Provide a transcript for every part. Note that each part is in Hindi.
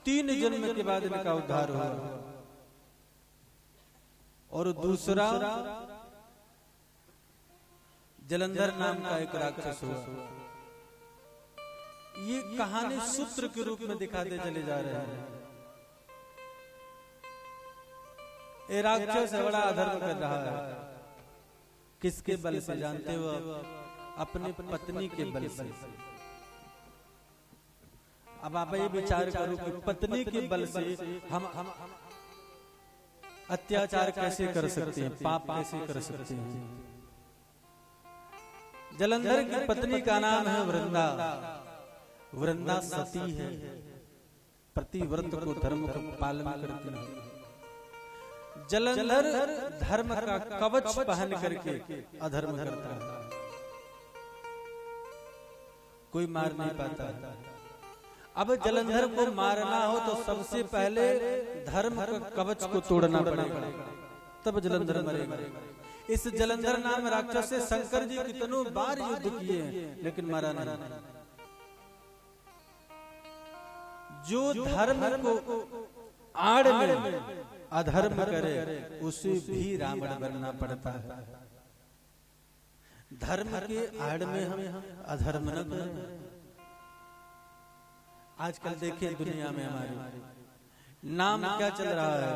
3 जन्म के बाद इनका उद्धार हुआ। और दूसरा जलंधर नाम का एक राक्षस हुआ। ये कहानी सूत्र के रूप में दिखाते चले जा रहे हैं। ये राक्षस बड़ा अधर्म कर रहा है। किसके बल से जानते हो? अपने पत्नी के बल से। अब आप ये विचार करो कि पत्नी के बल से हम अत्याचार कैसे कर सकते हैं, पाप कैसे कर सकते हैं। जलंधर की पत्नी का नाम है वृंदा। वृंदा सती है, प्रतिव्रत को धर्म का पालन करती है। जलंधर धर्म का कवच पहन करके अधर्म करता है, कोई मार नहीं पाता। अब जलंधर को मारना हो तो सबसे पहले धर्म का कवच को तोड़ना पड़ेगा, तब जलंधर मरेगा। इस जलंधर नाम राक्षस से शंकर जी कितनों बार युद्ध किए हैं, लेकिन मारा नहीं। जो धर्म को आड़ में अधर्म करे उसे भी रावण बनना पड़ता है। धर्म के आड़ में हम अधर्म न करें। आजकल देखिए दुनिया में हमारे नाम क्या चल रहा है?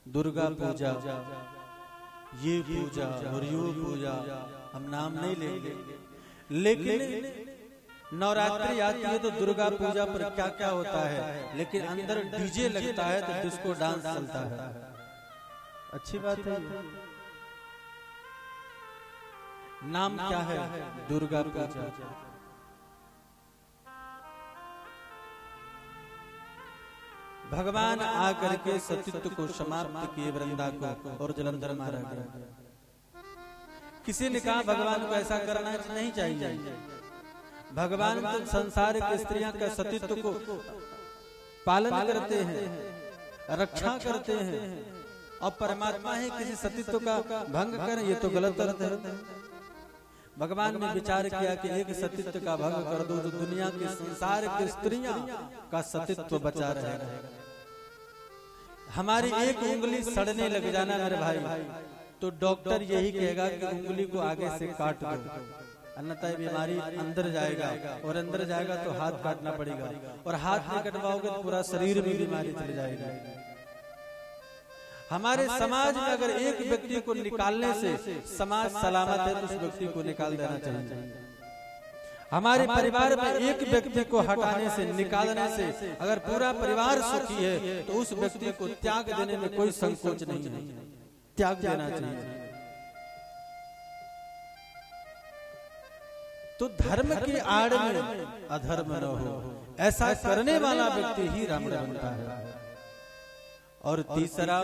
दुर्गा पूजा, ये पूजा और यो पूजा। हम नाम नहीं लेंगे, लेकिन नवरात्रि आती है तो दुर्गा पूजा पर क्या क्या होता है, लेकिन अंदर डीजे लगता है तो डिस्को डांस चलता है। अच्छी बात है। नाम क्या है? दुर्गा पूजा। भगवान आकर के सतीत्व को समाप्त किए वृंदा को, और जलंधर मारा गया। किसी ने कहा भगवान को ऐसा करना नहीं चाहिए। भगवान तो संसार की स्त्रियों का सतीत्व को पालन करते हैं, रक्षा करते हैं, और परमात्मा ही किसी सतीत्व का भंग करें, ये तो गलत अर्थ है। भगवान ने विचार किया कि एक सतीत्व का भंग कर दो तो दुनिया की संसार की स्त्रियां का सतीत्व बचा रहेगा। हमारी एक उंगली सड़ने लग जाना मेरे भाई, तो डॉक्टर यही कहेगा कि उंगली को आगे से काट दो, अन्यथा बीमारी अंदर जाएगा, और अंदर जाएगा तो हाथ काटना पड़ेगा, और हाथ नहीं कटवाओगे तो पूरा शरीर में बीमारी चली जाएगी। हमारे समाज में अगर एक व्यक्ति को निकालने से समाज सलामत है तो उस व्यक्ति को निकाल देना चाहिए। हमारे परिवार में एक व्यक्ति को हटाने से, निकालने से अगर पूरा परिवार सुखी है तो उस व्यक्ति को त्याग देने में कोई संकोच नहीं है, त्याग देना चाहिए। तो धर्म की आड़ में अधर्म न हो, ऐसा करने वाला व्यक्ति ही रावण बनता है। और तीसरा,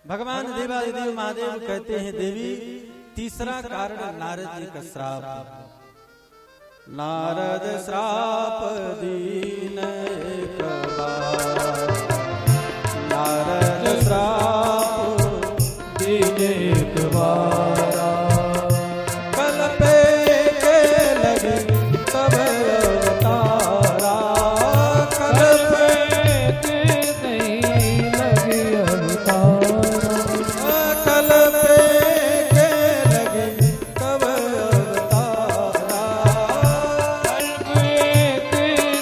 भगवान देवादिदेव महादेव कहते हैं देवी, तीसरा कारण नारद जी का श्राप। नारद श्राप दीन एक बार, नारद श्राप दीन एक बार।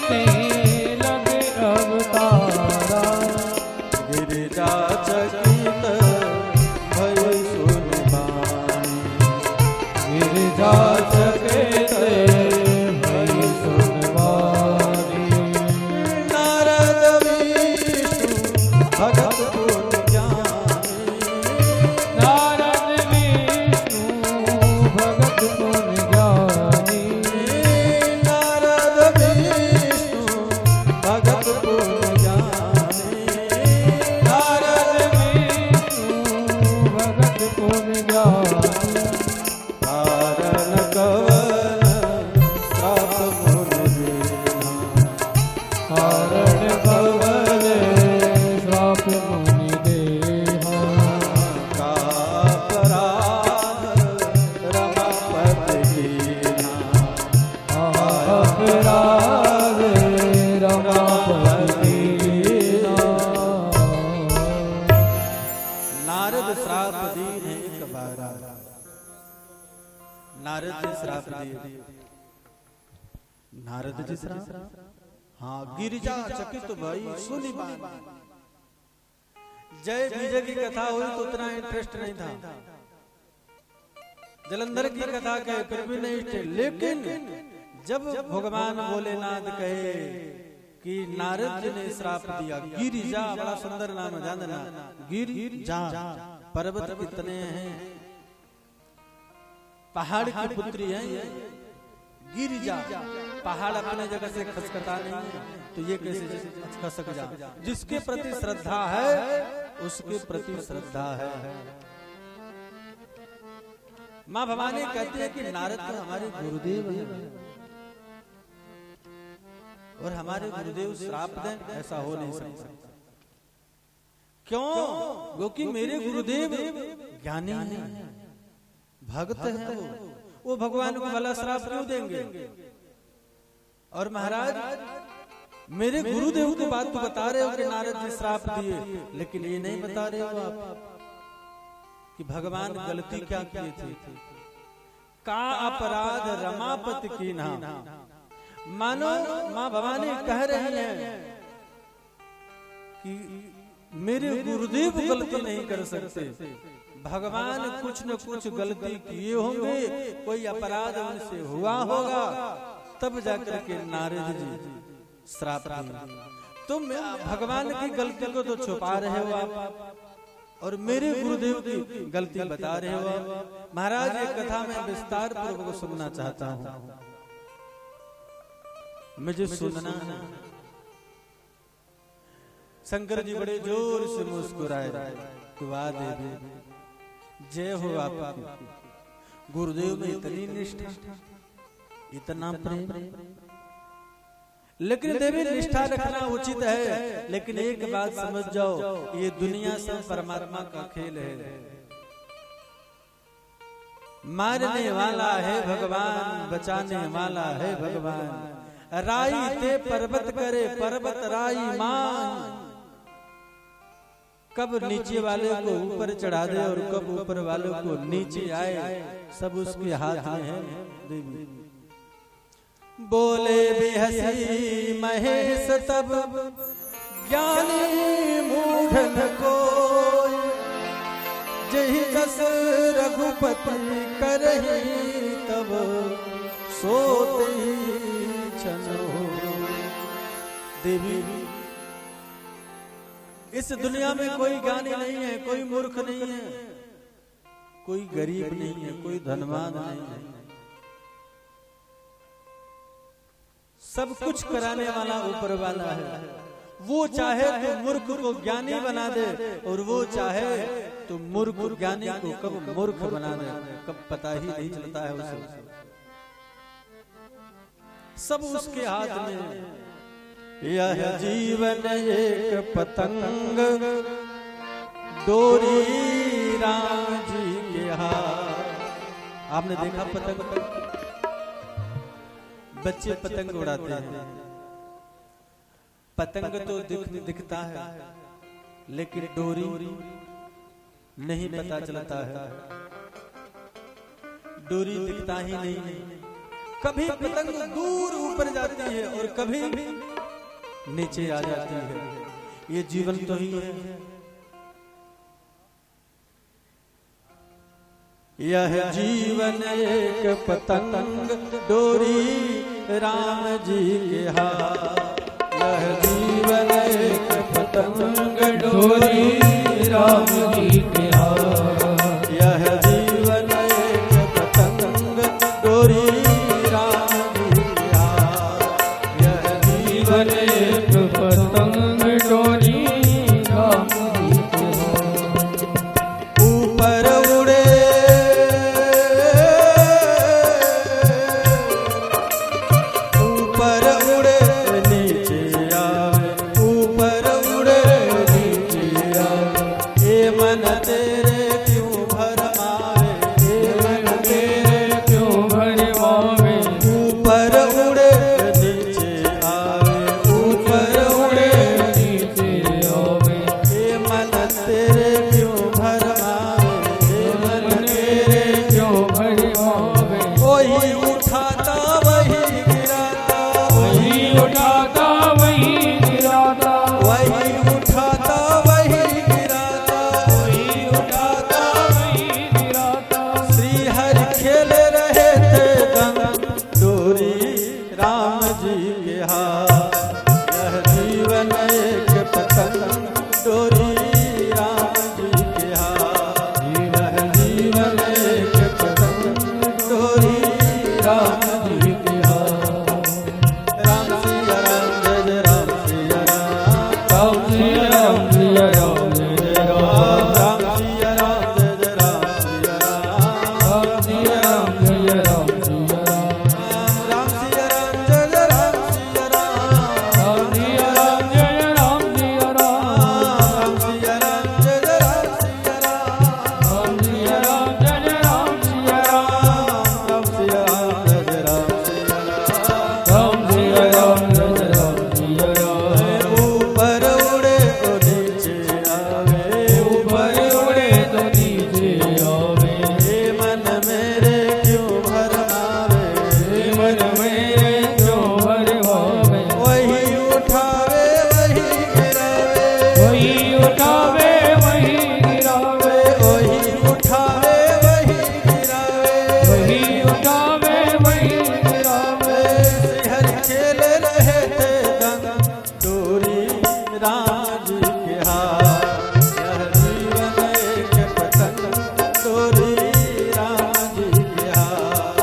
नहीं नारद जी श्राप। हाँ, गिरिजा चकित भाई सुनी बात। जय विजय की कथा हुई तो उतना इंटरेस्ट नहीं था, जलंधर की कथा कहे फिर भी नहीं थे, लेकिन जब भगवान भोलेनाथ कहे कि नारद जी ने श्राप दिया, गिरिजा बड़ा सुंदर नाम है, जानना गिरिजा, पर्वत कितने हैं, पहाड़ की पुत्री है ये गिरिजा। पहाड़ अपने जगह से खसखता नहीं है, तो ये कैसे खसक जा। जिसके प्रति श्रद्धा है उसके प्रति श्रद्धा है। माँ भवानी कहती है कि नारद तो हमारे गुरुदेव हैं और हमारे गुरुदेव श्राप दें, ऐसा हो नहीं सकता। क्यों? क्योंकि मेरे गुरुदेव ज्ञानी हैं, भक्त हैं, वो भगवान को भला श्राप क्यों देंगे? और महाराज मेरे गुरुदेव की बात तो बता रहे हो कि नारद जी श्राप दिए, लेकिन ये नहीं बता रहे हो आप कि भगवान गलती क्या किए थे। का अपराध रमापति की ना, मानो माँ भवानी कह रही हैं कि मेरे गुरुदेव गलती नहीं कर सकते, भगवान कुछ न कुछ गलती किए होंगे, कोई अपराध उनसे हुआ होगा, तब जाकर के नारद जी श्राप दिए। तुम भगवान की गलती को तो छुपा रहे हो आप, और मेरे गुरुदेव की गलती बता रहे हो। महाराज ये कथा में विस्तार पूर्वक सुनना चाहता हूँ, मुझे सुनना है। शंकर जी बड़े जोर से मुस्कुराए, वाह देवी, जय हो आपकी। गुरुदेव में इतनी निष्ठा, इतना प्रेम, लेकिन देवी निष्ठा रखना उचित है, लेकिन एक बात समझ जाओ, ये दुनिया सब परमात्मा का खेल है। मारने वाला है भगवान, बचाने वाला है भगवान। राई ते पर्वत करे, पर्वत राई मान। कब नीचे वाले को ऊपर चढ़ा दे और कब ऊपर वालों को नीचे आए, सब उसके हाथ में है देवी। बोले बेहसी महेश तब, ज्ञानी मूढ़न को, जही जस रघुपति करही, तब सोते छनो। देवी, इस दुनिया में कोई ज्ञानी नहीं है, कोई मूर्ख नहीं है, कोई गरीब नहीं है, कोई धनवान नहीं है, सब कुछ कराने वाला ऊपर वाला है। वो चाहे तो मूर्ख को ज्ञानी बना दे, और वो चाहे तो मूर्ख ज्ञानी को कब मूर्ख बना दे, कब पता ही नहीं चलता है उसे। सब उसके हाथ में। यह जीवन एक पतंग, डोरी राम जी के हाथ। आपने देखा पतंग, बच्चे पतंग उड़ाते हैं, पतंग तो दिखता है, लेकिन डोरी नहीं पता चलता है, डोरी दिखता ही नहीं। कभी पतंग दूर ऊपर जाती है और कभी नीचे आ जाती है। ये जीवन तो ही है। यह जीवन एक पतंग, डोरी राम जी के हाथ। यह जीवन एक पतंग, डोरी राम जी के हाथ। यह जीवन एक पतंग, डोरी राम जी के हाथ। यह जीवन एक पतंग, डोरी राम जी के हाथ। ऊपर उड़े मन उठाता वही गिराता, वही उठाता वही गिराता, वही उठाता वही गिराता। श्री हरि खेल रहे थे गंग डोरी राम जी के हाथ, यह जीवन एक पतंग डोरी राम जी के हाथ, यह जीवन एक पतंग डोरी राम जी के हाथ। राम सिया राम जय जय राम सिया राम, राम सिया राम सिया राम जय राम, राम सिया राम जय जय राम सिया राम, राम सिया राम जय राम सिया राम, राम सिया राम जय जय राम सिया राम, राम सिया राम जय राम सिया राम, राम सिया राम जय जय राम सिया राम, राम सिया राम जय राम सिया राम, राम सिया राम जय जय राम सिया राम। राम सिया राम जय राम सिया राम। ऊपर उड़े तो नीचे आवे, ऊपर उड़े तो नीचे आवे, हे मन मेरे क्यों भरमावे, हे मन मेरे क्यों भरमावे, वही उठावे वही गिरावे, वही उठावे वही गिरावे, वही उठावे वही गिरावे, वही उठावे वही गिरावे। श्री हरि खेल रहे थे गंग डोरी राम जी के हाथ, यह जीवन एक पतंग डोरी राम जी के हाथ।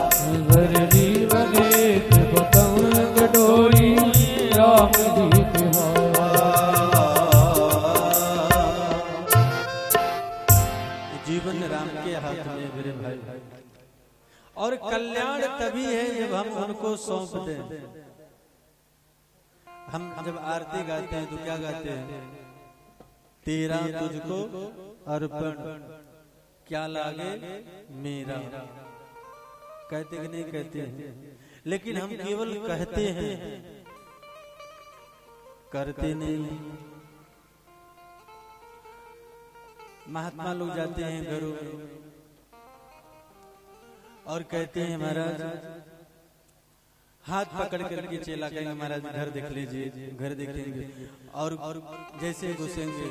घर जीवन एक पतंग डोरी राम जी के जीवन राम के हाथ में मेरे भाई, और कल्याण तभी है जब हम उनको सौंप दें। हम जब आरती गाते हैं तो क्या गाते हैं? तेरा तुझको अर्पण, क्या लागे मेरा, कहते कि नहीं कहते हैं? लेकिन हम केवल कहते हैं, करते नहीं। महात्मा लोग जाते हैं घरों में और कहते हैं महाराज, हाथ पकड़ करके चेला कहेंगे महाराज घर देख लीजिए, घर देखेंगे, और जैसे घुसेंगे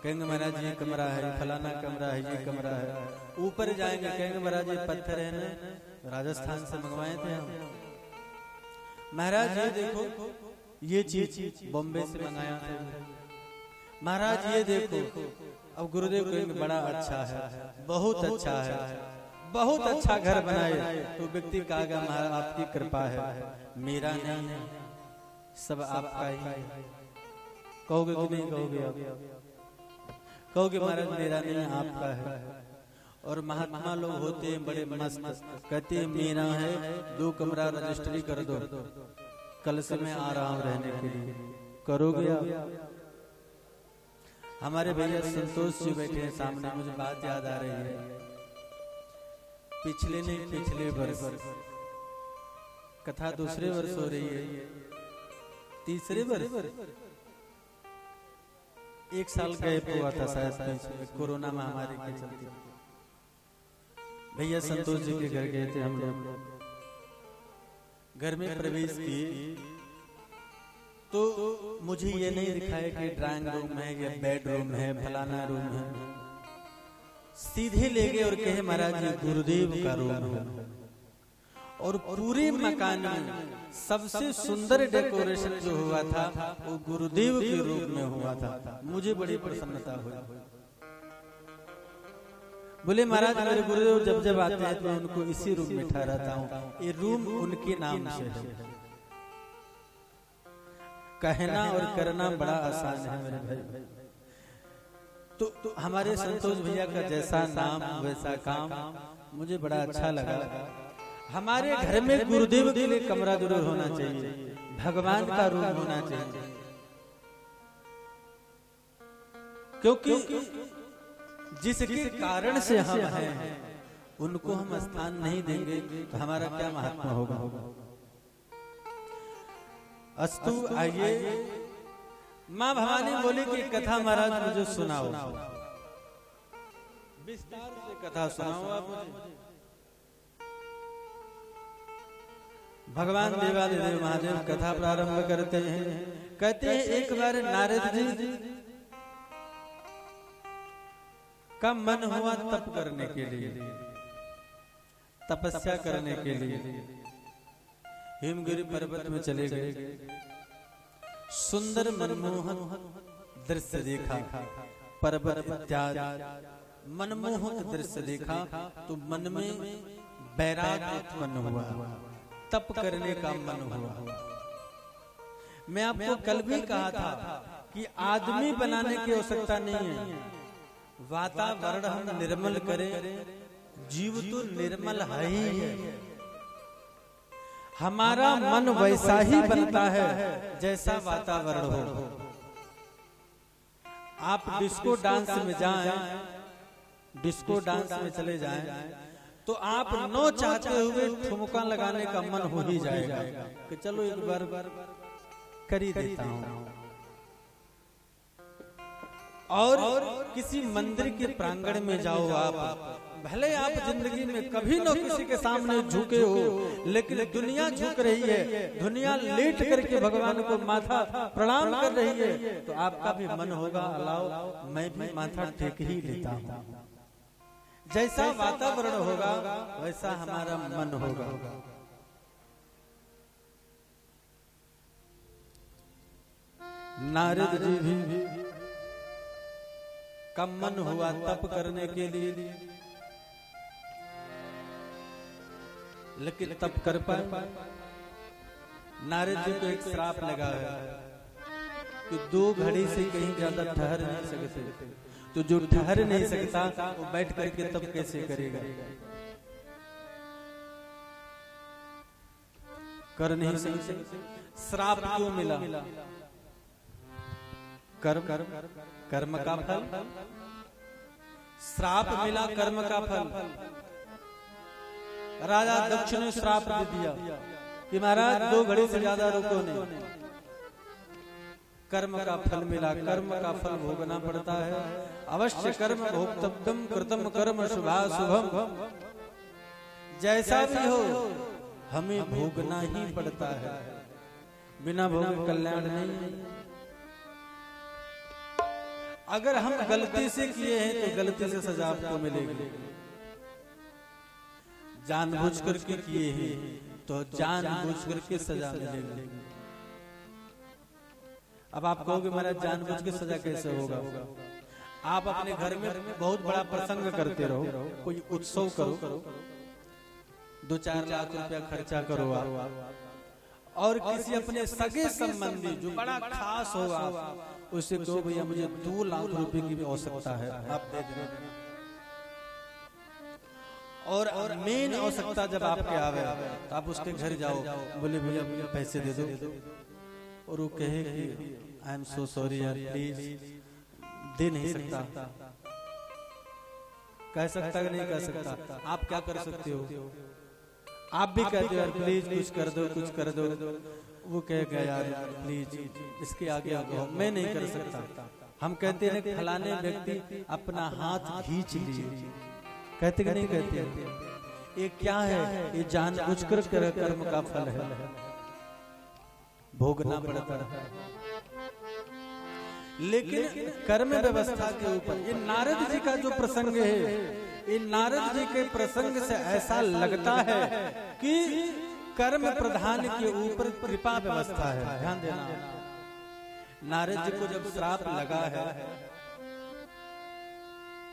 कहेंगे महाराज ये कमरा है, फलाना कमरा है, ये कमरा है। ऊपर जाएंगे कहेंगे महाराज ये पत्थर है ना, राजस्थान से मंगवाए थे हम। महाराज ये देखो ये चीज बॉम्बे से मंगाया था। महाराज ये देखो, अब गुरुदेव कहेंगे बड़ा अच्छा है, बहुत अच्छा है, बहुत अच्छा घर बनाए। तो व्यक्ति कहेगा महाराज आपकी कृपा है, मेरा नहीं है, सब आपका ही है। कहोगे कि नहीं कहोगे? आप कहोगे महाराज मेरा नहीं आपका है। और महात्मा लोग होते हैं बड़े मस्त, कहते हैं मेरा है, 2 कमरा रजिस्ट्री कर दो, कल से मैं आ रहा हूँ रहने के लिए। करोगे आप? हमारे भैया संतोष जी बैठे हैं सामने, मुझे बात याद आ रही है। पिछले वर्ष कथा दूसरे वर्ष हो रही है, तीसरे वर्ष 1 साल गैप हुआ था शायद कोरोना महामारी के चलते। भैया संतोष जी के घर गए थे हम लोग। घर में प्रवेश किए तो मुझे ये नहीं दिखाया कि ड्राइंग रूम है या बेडरूम है, फलाना रूम है। सीधे ले गए और कहे महाराज ये गुरुदेव का रूम है। और पूरे मकान में सबसे सुंदर डेकोरेशन जो हुआ था वो गुरुदेव के रूप में हुआ था। मुझे बड़ी प्रसन्नता हुई। बोले महाराज मेरे गुरुदेव जब जब आते हैं तो उनको इसी रूम में ठहराता हूँ, ये रूम उनके नाम से है। कहना और करना बड़ा आसान है मेरे भाई। तो हमारे संतोष भैया का जैसा नाम वैसा काम मुझे बड़ा अच्छा लगा। हमारे घर में गुरुदेव के लिए कमरा जरूर होना चाहिए, भगवान का रूम होना चाहिए। क्योंकि जिसके कारण से हम हैं उनको हम स्थान नहीं देंगे तो हमारा क्या महात्मा होगा। अस्तु आइए, माँ भवानी बोली कि कथा महाराज मुझे सुनाओ, विस्तार से कथा सुनाओ आप मुझे। भगवान देवादिदेव महादेव कथा प्रारंभ करते हैं। कहते हैं एक बार नारद जी का मन हुआ तप करने के लिए, तपस्या करने के लिए हिमगिरी पर्वत में चले गए। सुंदर मनमोहक दृश्य देखा, पर्वत इत्यादि मनमोहक दृश्य देखा तो मन में वैराग्य उत्पन्न हुआ, तप करने का मन हुआ। मैं आपको कल भी कहा था कि आदमी बनाने की आवश्यकता नहीं है, वातावरण हम निर्मल करें, जीव तो निर्मल है ही है। हमारा मन वैसा ही बनता है जैसा वातावरण हो। आप डिस्को डांस में जाएं, डिस्को डांस में चले जाएं तो आप न चाहते हुए ठुमका लगाने का मन हो ही जाएगा कि चलो एक बार कर ही देता हूं। और किसी मंदिर के प्रांगण में जाओ आप, भले आप जिंदगी में कभी न किसी के सामने झुके हो, लेकिन दुनिया झुक रही है, दुनिया लेट करके भगवान को माथा प्रणाम कर रही है, तो आपका भी मन होगा अलाओ मैं भी माथा टेक ही लेता हूँ। जैसा वातावरण होगा वैसा हमारा मन होगा। नारद जी भी का मन हुआ तप करने के लिए, लेकिन तप कर पाए। नारद जी को एक श्राप लगा है कि 2 घड़ी से कहीं ज्यादा ठहर नहीं सकते, तो जो ठहर नहीं सकता वो बैठ करके तब कैसे करेगा, कर नहीं सकते। श्राप क्यों मिला? कर्म का फल। श्राप मिला कर्म का फल। राजा दक्ष ने श्राप दे दिया कि महाराज 2 घड़ी से ज्यादा रुको नहीं। कर्म का फल मिला, कर्म का फल भोगना पड़ता है। अवश्य कर्म भोक्तव्यम कृतम कर्म शुभाशुभम, जैसा भी हो हमें भोगना ही पड़ता है, बिना भोगे कल्याण नहीं। अगर हम गलती से किए हैं तो गलती से सजा आपको मिलेगी, जानबूझ करके किए हैं तो जानबूझ करके सजा मिलेगी। अब आप कहोगे महाराज जानबूझ के सजा कैसे होगा? आप अपने घर में बहुत बड़ा प्रसंग करते रहो, कोई उत्सव करो, 2-4 लाख रुपया खर्चा करो आप, और किसी अपने सगे संबंधी जो बड़ा खास हो आप उससे कहो भैया मुझे 2 लाख रुपए की आवश्यकता है, आप दे देना। और मेन आवश्यकता जब आपके आवे तो आप उसके घर जाओ, बोले भैया मुझे पैसे दे दो, और वो कहे कि आई एम सो सॉरी यार प्लीज, दे नहीं सकता। कह सकता कि नहीं कह सकता? आप क्या कर सकते हो? आप भी कहते हो यार प्लीज कुछ कर दो, कुछ कर दो। वो कहेगा यार प्लीज इसके आगे आगे मैं नहीं कर सकता। हम कहते हैं फलाने व्यक्ति अपना हाथ खींच लिए, कहते कि नहीं कहते? ये क्या है? ये जानबूझकर कर्म का फल है, भोगना पड़ता है। लेकिन कर्म व्यवस्था के ऊपर ये नारद जी का जो प्रसंग है, ये नारद जी के प्रसंग से ऐसा लगता है कि कर्म प्रधान के ऊपर कृपा व्यवस्था है। ध्यान देना, नारद जी को जब श्राप लगा है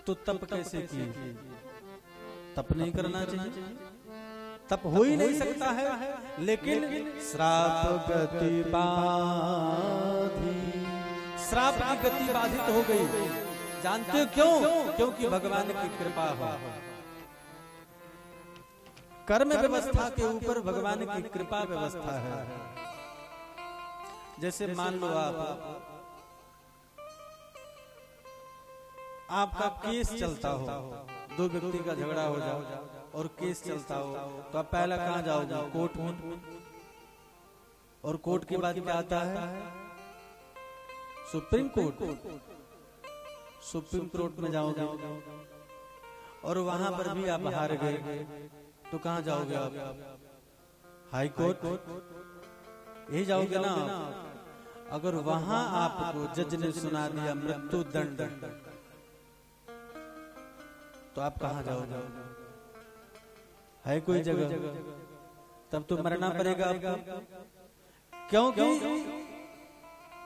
तो तप कैसे किए? तप नहीं करना चाहिए, तप हो ही नहीं सकता है। लेकिन श्राप गति बाधी, श्राप की गति बाधित हो गई। जानते हो क्यों? क्योंकि भगवान की कृपा हो। कर्म व्यवस्था के ऊपर भगवान की कृपा व्यवस्था है। जैसे मान लो आपका केस चलता हो, 2 व्यक्ति का झगड़ा हो जाओ और केस चलता हो, तो आप पहला कहाँ जाओगे? कोर्ट में। और कोर्ट के बाद क्या आता है? Supreme court. सुप्रीम कोर्ट में जाओगे और वहां पर भी आप हार गए तो कहाँ जाओगे? आप हाई कोर्ट यही जाओगे ना, अगर वहां आपको जज ने सुना दिया मृत्यु दंड, तो आप कहां जाओगे? है कोई जगह? तब तो मरना पड़ेगा आपको, क्योंकि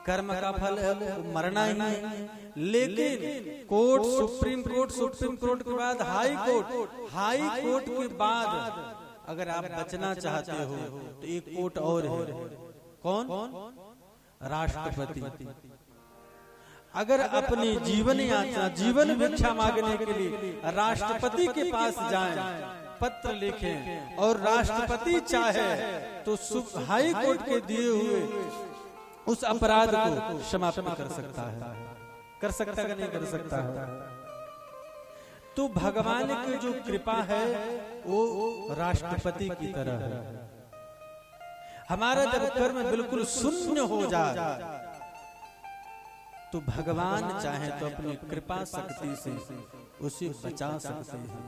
कर्म का फल है मरना ही है। लेकिन कोर्ट, सुप्रीम कोर्ट के बाद हाई कोर्ट के बाद अगर आप बचना चाहते हो तो एक कोर्ट और है। कौन? राष्ट्रपति। अगर अपनी जीवन यात्रा, जीवन भिक्षा मांगने के लिए राष्ट्रपति के पास जाएं, पत्र लिखें और राष्ट्रपति चाहे तो हाई कोर्ट के दिए हुए उस अपराध को समाप्त कर सकता है। कर सकता है कि नहीं कर सकता है? तो भगवान की जो कृपा है वो राष्ट्रपति की तरह है। हमारा जब कर्म बिल्कुल शून्य हो जाए तो भगवान चाहे तो अपनी कृपा शक्ति से उसे बचा सकते हैं।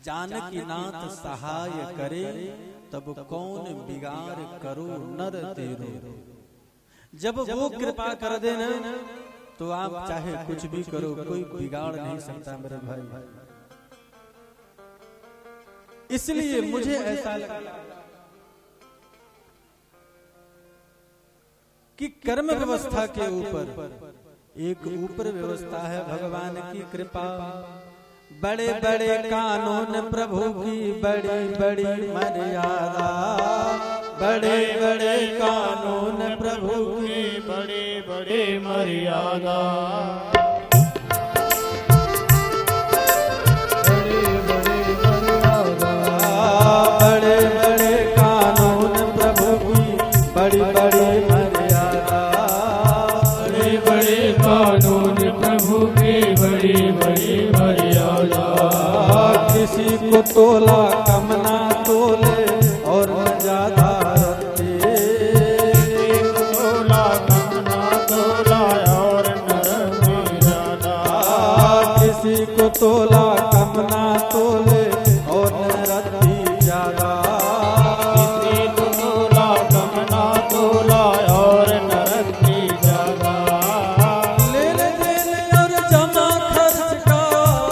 जानकी नाथ सहाय करे तब कौन बिगाड़ करो नर तेरो। जब वो कृपा कर देना तो आप चाहे कुछ भी करो, कोई बिगाड़ नहीं सकता मेरे भाई। इसलिए मुझे ऐसा लगा कि कर्म व्यवस्था के ऊपर एक ऊपर व्यवस्था है भगवान की कृपा। बड़े बड़े कानून प्रभु की बड़ी बड़ी मर्यादा, बड़े बड़े कानून प्रभु की बड़े बड़े मर्यादा, बड़े बड़े कानून प्रभु की बड़ी बड़ी मर्यादा, बड़े बड़े कानून प्रभु की बड़ी बड़ी मर्यादा। किसी को तोला कम ना तोले और न ज्यादा रखे, तोला कम ना तोला और न रखे ज्यादा। किसी को तोला कम ना तोले और न रखी ज्यादा। किसी को तोला कम ना तोला और न रखे ज्यादा। लेन देन और जमा खर्च का,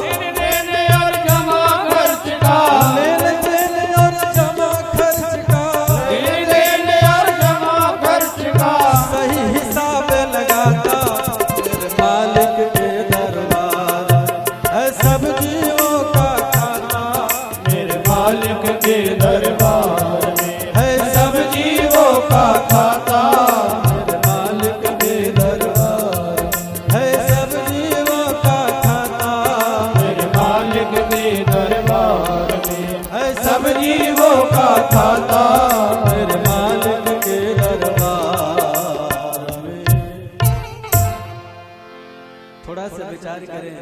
लेन देन और जमा खर्च का, लेन देन और जमा खर्च का, लेन देन और जमा खर्च का सही हिसाब लगाता मेरे मालिक के दरबार है सब जीवों का खाता। मेरे मालिक के दरबार में है सब जीवों का खाता। मेरे मालिक के दरबार है सब जीवों का खाता। मेरे मालिक के दरबार में है सब जीवों का खाता। मेरे मालिक के दरबार में। थोड़ा सा विचार करें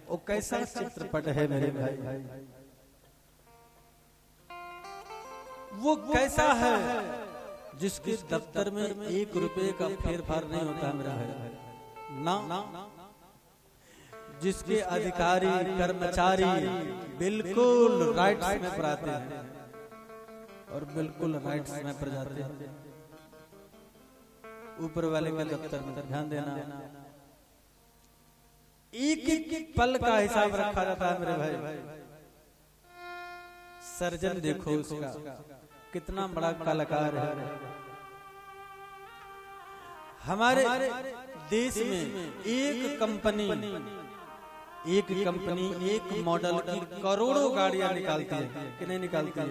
वो कैसा चित्रपट है मेरे भाई। वो कैसा है जिसके दफ्तर में 1 रुपए का फेरफार नहीं होता मेरा भाई ना। जिसके अधिकारी कर्मचारी बिल्कुल राइट समय पर आते हैं और बिल्कुल राइट समय पर जाते हैं। ऊपर वाले का दफ्तर में ध्यान देना, एक एक पल का हिसाब रखा जाता है मेरे भाई। सर्जन देखो उसका कितना बड़ा कलाकार है। हमारे देश में एक कंपनी एक मॉडल की करोड़ों गाड़ियां निकालती है कि नहीं निकालती है।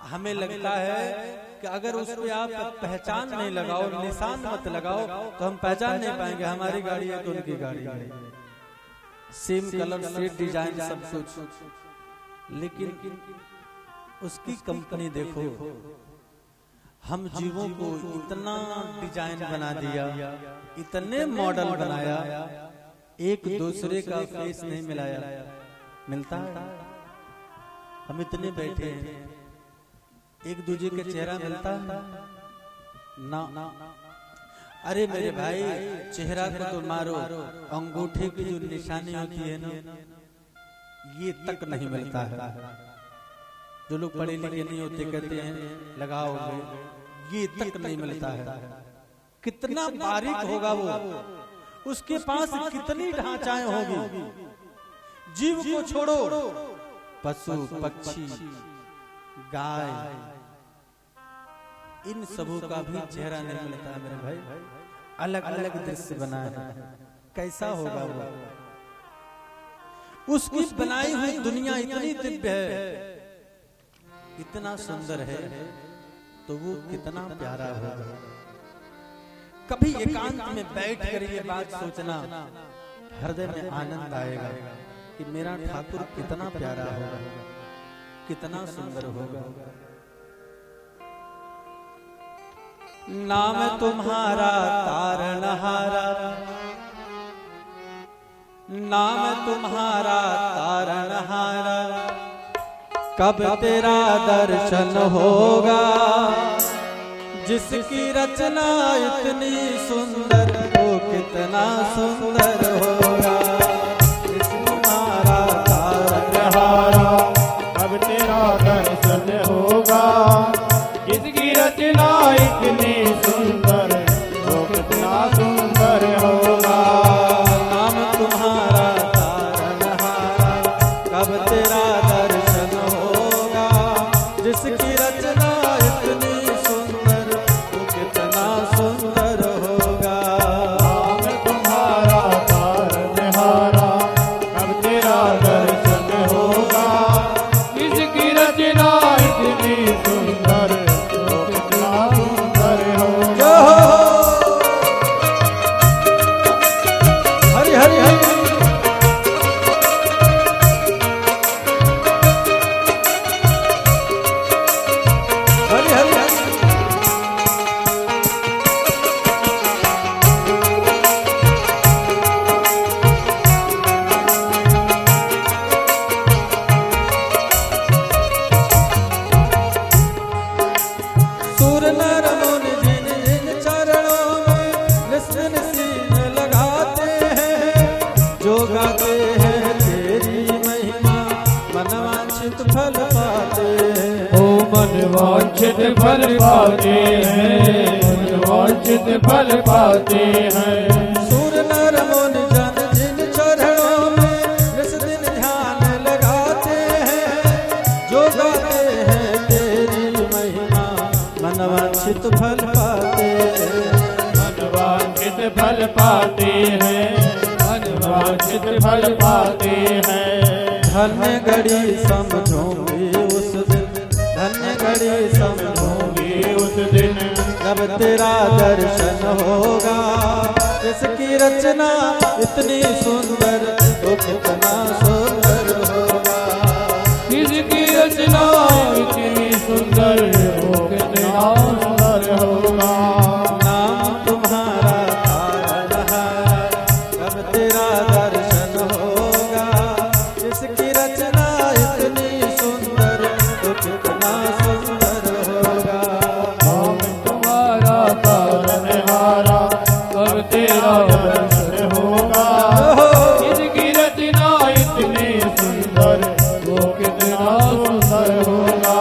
हमें लगता है कि अगर उस पे आप पहचान नहीं लगाओ, निशान मत लगाओ तो हम पहचान नहीं पाएंगे हमारी गाड़ी है तो उनकी गाड़ी है। सेम कलर से डिजाइन सब कुछ, लेकिन उसकी कंपनी देखो। हम जीवों को इतना डिजाइन बना दिया, इतने मॉडल बनाया, एक दूसरे का फेस नहीं मिलाया। मिलता है? हम इतने बैठे हैं, एक दूसरे के चेहरा मिलता है ना। अरे मेरे भाई, चेहरा को तो मारो, अंगूठे की जो निशानी होती है ना, ये तक नहीं मिलता है। जो लोग पढ़े लिखे नहीं होते कहते हैं लगाओगे, ये तक नहीं मिलता है। कितना बारीक होगा वो, उसके पास कितनी ढांचाएं होगी। जीव को छोड़ो, पशु पक्षी गाय, इन सबों का भी चेहरा नहीं मिलता मेरे भाई। अलग अलग दृश्य बना है, कैसा होगा वो। उसकी बनाई हुई दुनिया इतनी दिव्य है, इतना सुंदर है, तो वो कितना प्यारा होगा। कभी एकांत में बैठ कर ये बात सोचना, हृदय में आनंद आएगा कि मेरा ठाकुर कितना प्यारा होगा, कितना सुंदर होगा। नाम तुम्हारा तारनहारा, नाम तुम्हारा तारनहारा, कब तेरा दर्शन होगा। जिसकी रचना इतनी सुंदर, वो कितना सुंदर होगा। तुम्हारा तारनहारा, अब तेरा दर्शन होगा। जिसकी रचना इतनी सुंदर, वो कितना सुंदर होगा। नाम तुम्हारा तारनहारा, कब तेरा दर्शन होगा। जिसकी रचना इतनी सुंदर, वो कितना सुंदर होगा। नाम तुम्हारा तारनहारा, कब तेरा दर्शन होगा। जिसकी रचना इतनी सुंदर, वो कितना सुंदर होगा। हरि हरि हरि हरि हरि हरि। सूर नर मुनि जिन जिन चरणों में निस निसीम लगाते हैं, जो गाते हैं तेरी महिमा, मनवांछित फल पाते हैं। ओ मनवांछित फल पाते हैं, मनवांछित फल पाते हैं। सूर नर मुनि जन जिन चरणों में निस दिन ध्यान लगाते हैं, जो गाते हैं तेरी महिमा, मनवांछित फल पाते हैं। मनवांछित फल पाते हैं, मनवांछित फल पाते हैं। धन्य घड़ी समझोगे उस दिन, धन्य घड़ी समझोगे उस दिन, जब तेरा दर्शन होगा। जिसकी रचना इतनी सुंदर, वो कितना सुंदर होगा। जिसकी रचना इतनी सुंदर, वो कितना सुंदर होगा। नाम तुम्हारा तारनहारा, कब तेरा दर्शन होगा। जिसकी रचना इतनी सुंदर, वो कितना सुंदर होगा। नाम तुम्हारा तारनहारा, कब तेरा दर्शन होगा। जिसकी रचना इतनी सुंदर, वो कितना सुंदर होगा।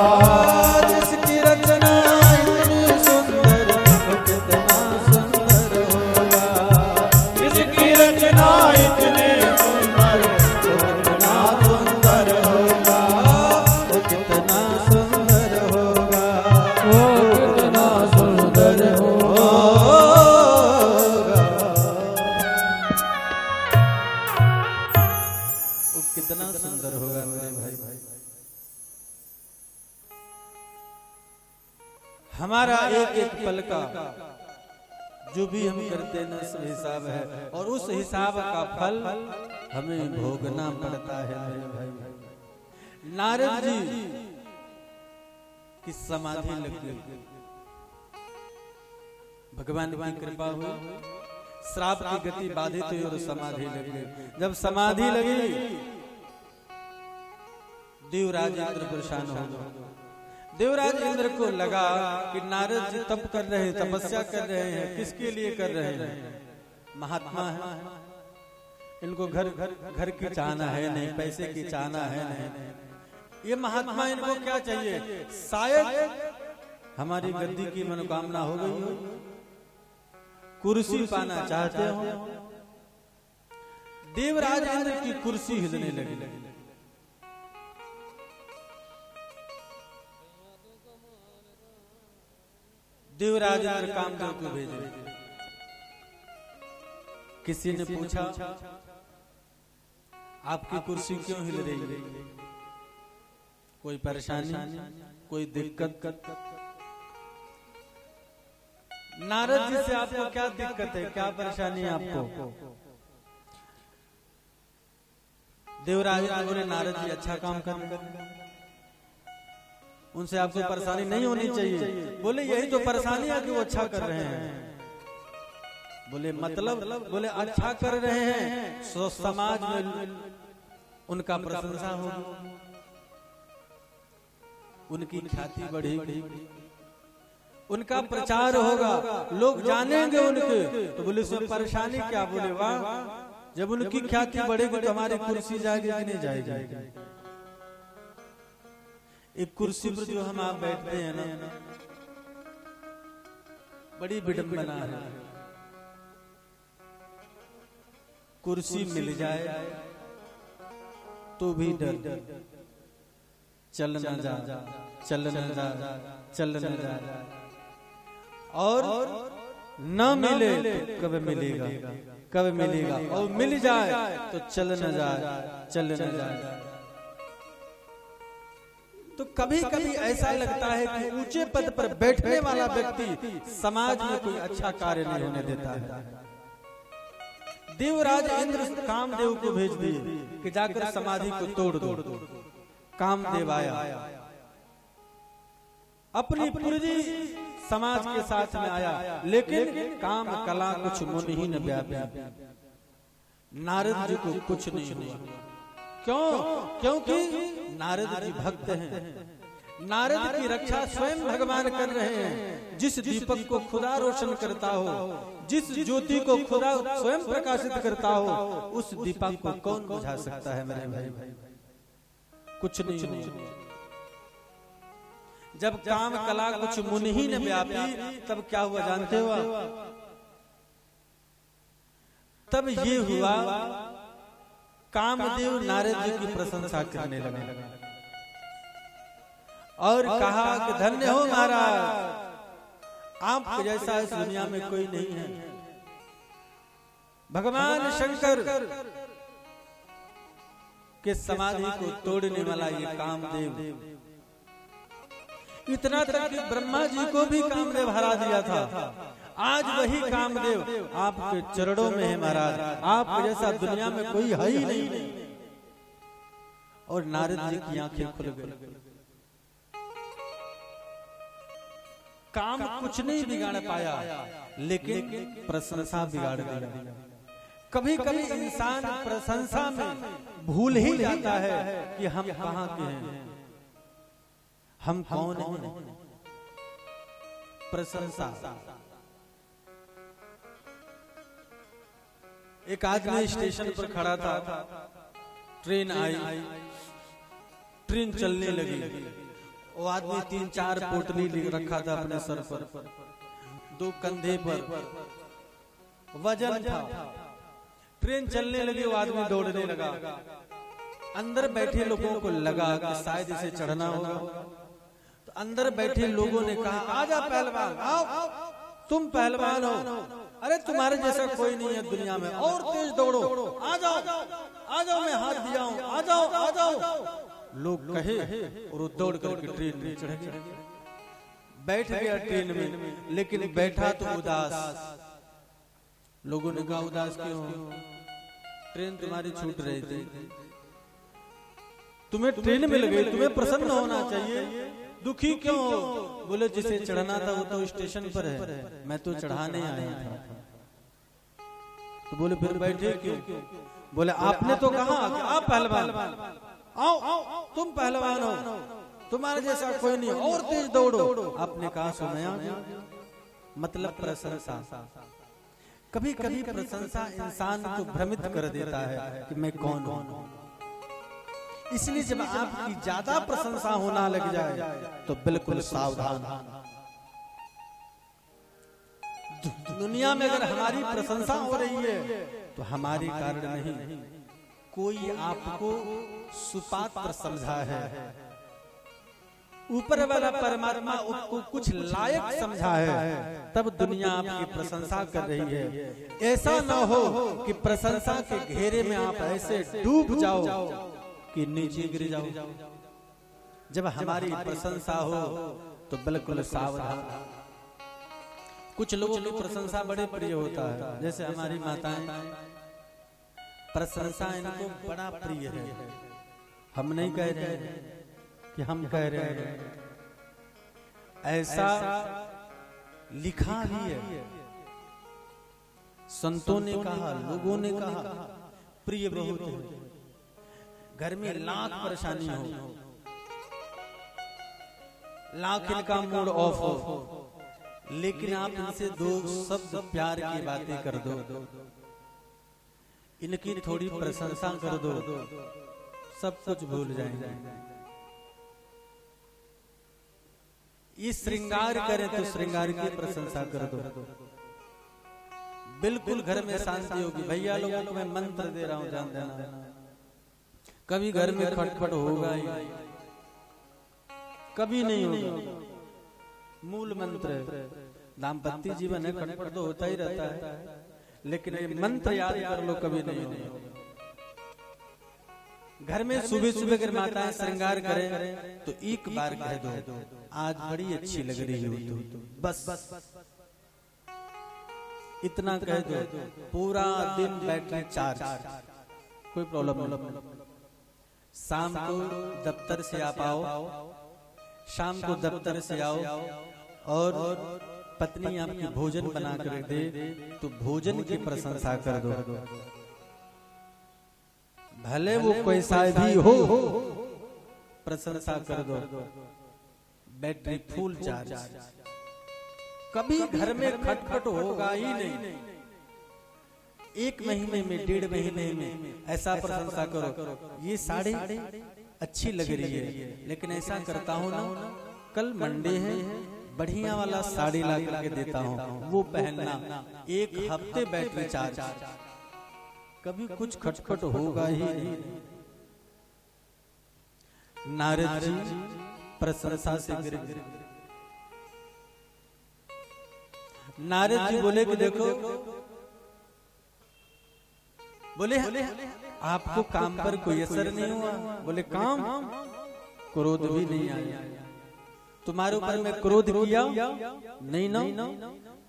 जिसकी रचना इतनी सुंदर, वो कितना सुंदर होगा। जिसकी रचना इतनी सुंदर, वो कितना सुंदर होगा। वो कितना सुंदर होगा। वो कितना सुंदर होगा। वो कितना सुंदर होगा मेरे भाई। हमारा एक एक पल का जो भी हम करते हैं सब हिसाब है, और उस हिसाब का फल हमें भोगना पड़ता है मेरे भाई। नारद जी की समाधि लग गई, भगवान की कृपा हुई, श्राप की गति बाधित हुई और समाधि लग गई। जब समाधि लगी, देवराज इंद्र परेशान हो गए। देवराज इंद्र को लगा कि नारद जी तप कर रहे हैं, तपस्या कर रहे हैं, किसके लिए कर रहे हैं? महात्मा है, इनको घर की चाहना है नहीं, पैसे की चाहना है नहीं, ये महात्मा इनको क्या चाहिए? शायद हमारी गद्दी की मनोकामना हो गई हो, कुर्सी पाना चाहते हो। देवराज इंद्र की कुर्सी हिलने लगी। देवराज इंद्र कामदेव को भेजे। किसी ने पूछा, आपकी कुर्सी क्यों हिल रही है? कोई परेशानी, कोई दिक्कत? नारद जी से आपको क्या दिक्कत है, क्या परेशानी है आपको? देवराज बोले, नारद जी अच्छा काम कर रहे हैं, उनसे आपको परेशानी नहीं होनी चाहिए। बोले यही तो परेशानी है कि वो अच्छा कर रहे हैं। बोले मतलब? बोले अच्छा कर रहे हैं तो समाज में उनका प्रशंसा होगी, उनकी ख्याति बढ़ेगी, उनका प्रचार होगा, लोग जानेंगे उनके। तो बोले इसमें परेशानी क्या? बोले वाह, जब उनकी ख्याति बढ़ेगी तो हमारी कुर्सी जाएगी कि नहीं जाएगी? एक कुर्सी पर जो हम आप बैठते हैं ना, बड़ी विडंबना है। कुर्सी मिल जाए तो भी डर, चल न जा, चल न जा, चल न जा। और न मिले तो कब मिलेगा, कब मिलेगा? और मिल जाए तो चल न जाए, चल न जाए। तो कभी कभी ऐसा लगता है कि ऊंचे पद पर बैठने वाला व्यक्ति समाज में कोई अच्छा कार्य नहीं होने देता है। देवराज इंद्र कामदेव को भेज दिए कि जाकर समाधि को तोड़ दो। कामदेव आया, अपनी पूरी समाज के साथ में आया, लेकिन काम कला कुछ मुनिहीन व्यापी। नारद जी को कुछ नहीं हुआ। क्यों? क्योंकि नारद जी भक्त हैं। नारद की रक्षा स्वयं भगवान कर रहे हैं। जिस दीपक को खुदा रोशन करता हो, जिस ज्योति को खुदा स्वयं प्रकाशित करता हो, उस दीपक को कौन बुझा सकता है मेरे भाई? कुछ नहीं। जब काम कला कुछ मुनिहीन व्यापी, तब क्या हुआ जानते हो? तब ये हुआ, कामदेव नारद जी की प्रशंसा करने लगे और कहा कि धन्य हो महाराज, आप जैसा इस दुनिया में कोई नहीं है। भगवान शंकर के समाधि को तोड़ने वाला ये कामदेव, इतना तक कि ब्रह्मा जी को भी कामदेव हरा दिया था। आज वही कामदेव आपके चरणों में है महाराज, आप जैसा दुनिया में कोई है ही नहीं। और नारद जी की आंखें खुल गई। काम कुछ नहीं बिगाड़ पाया, लेकिन प्रशंसा बिगाड़ दी। कभी कभी इंसान प्रशंसा में भूल ही जाता है कि हम कहाँ के हैं, हम कौन हैं। प्रशंसा। एक आदमी स्टेशन पर खड़ा था, ट्रेन आई, ट्रेन चलने लगी। वो आदमी 3-4 पोटली रखा था अपने सर पर, 2 कंधे पर वजन था। ट्रेन चलने लगी, वो आदमी दौड़ने लगा। अंदर बैठे लोगों को लगा कि शायद इसे चढ़ना होगा, तो अंदर बैठे लोगों ने कहा, आजा पहलवान, आओ तुम पहलवान हो, अरे तुम्हारे जैसा कोई नहीं है दुनिया में, और तेज दौड़ो, आ जाओ आ जाओ, मैं हाथ दिया हूं, आ जाओ आ जाओ। लोग कहे और वो दौड़ करके ट्रेन में चढ़ गया, बैठ गया ट्रेन में। लेकिन बैठा तो उदास। लोगों ने कहा, उदास क्यों हो? ट्रेन तुम्हारी छूट रही थी, तुम्हें ट्रेन मिल गई, तुम्हें प्रसन्न होना चाहिए, दुखी क्यों हो? बोले जिसे चढ़ना था वो तो स्टेशन पर है, मैं तो चढ़ाने आया था। तो बोले फिर बैठे क्यों? बोले आपने तो कहा कि आप पहलवान, आओ तुम पहलवान हो, तुम्हारे जैसा कोई नहीं, और तेज दौड़ो। आपने कहा सुनाया, मतलब प्रशंसा। कभी कभी प्रशंसा इंसान को भ्रमित कर देता है कि मैं कौन हूं। इसलिए जब आपकी ज्यादा प्रशंसा होना लग जाए तो बिल्कुल सावधान। दुनिया में अगर हमारी प्रशंसा हो रही है तो हमारे कारण नहीं, कोई आपको सुपात्र समझा है, ऊपर वाला परमात्मा आपको कुछ लायक समझा है, तब दुनिया आपकी प्रशंसा कर रही है। ऐसा ना हो कि प्रशंसा के घेरे में आप ऐसे डूब जाओ कि नीचे गिर जाओ। जब हमारी प्रशंसा हो तो बिल्कुल सावधान। कुछ लोगों की प्रशंसा बड़े प्रिय होता है, जैसे हमारी माताएं, प्रशंसा इनको बड़ा प्रिय है। हम नहीं कह रहे हैं कि हम कह रहे हैं, ऐसा लिखा भी है, संतों ने कहा, लोगों ने कहा, प्रिय बहुत है। घर में लाख परेशानी हो, लाख इनका मूड ऑफ हो, लेकिन आप इनसे दो शब्द प्यार की बातें कर दो, इनकी थोड़ी प्रशंसा कर दो, सब कुछ भूल जाएंगे। ये श्रृंगार करें तो श्रृंगार की प्रशंसा कर दो, बिल्कुल घर में शांति होगी। भैया लोगों को मैं मंत्र दे रहा हूं, ध्यान देना। कभी घर में खटपट होगा ही, कभी नहीं होगा। मूल मंत्र है, दाम्पत्य जीवन है, खटपट तो होता ही रहता है, लेकिन ये मंत्र याद कर लो, कभी नहीं होगा। घर में सुबह सुबह अगर माताएं श्रृंगार करें तो एक बार कह दो, आज बड़ी अच्छी लग रही हो तुम, बस इतना कह दो, पूरा दिन बैटरी चार्ज, कोई प्रॉब्लम नहीं। शाम को दफ्तर से आप आओ, शाम को दफ्तर से आओ और पत्नी आपकी भोजन बना कर दे तो भोजन की प्रशंसा कर दो, भले वो कैसा भी हो, प्रशंसा कर दो। बैटरी फुल चार्ज, कभी घर में खटपट होगा ही नहीं। एक महीने में, 1.5 महीने में ऐसा प्रशंसा करो, ये साड़ी अच्छी लग रही है, लेकिन ऐसा करता हूँ ना, कल मंडे है, बढ़िया वाला साड़ी ला करके देता हूँ, वो पहनना, 1 हफ्ते बैटरी चार्ज। कभी कुछ खटपट होगा ही नहीं। नारद जी प्रशंसा से गिर गए। नारद जी बोले कि देखो, बोले आपको काम पर कोई असर नहीं हुआ? बोले काम, क्रोध भी नहीं आया। तुम्हारे ऊपर मैं क्रोध किया नहीं ना,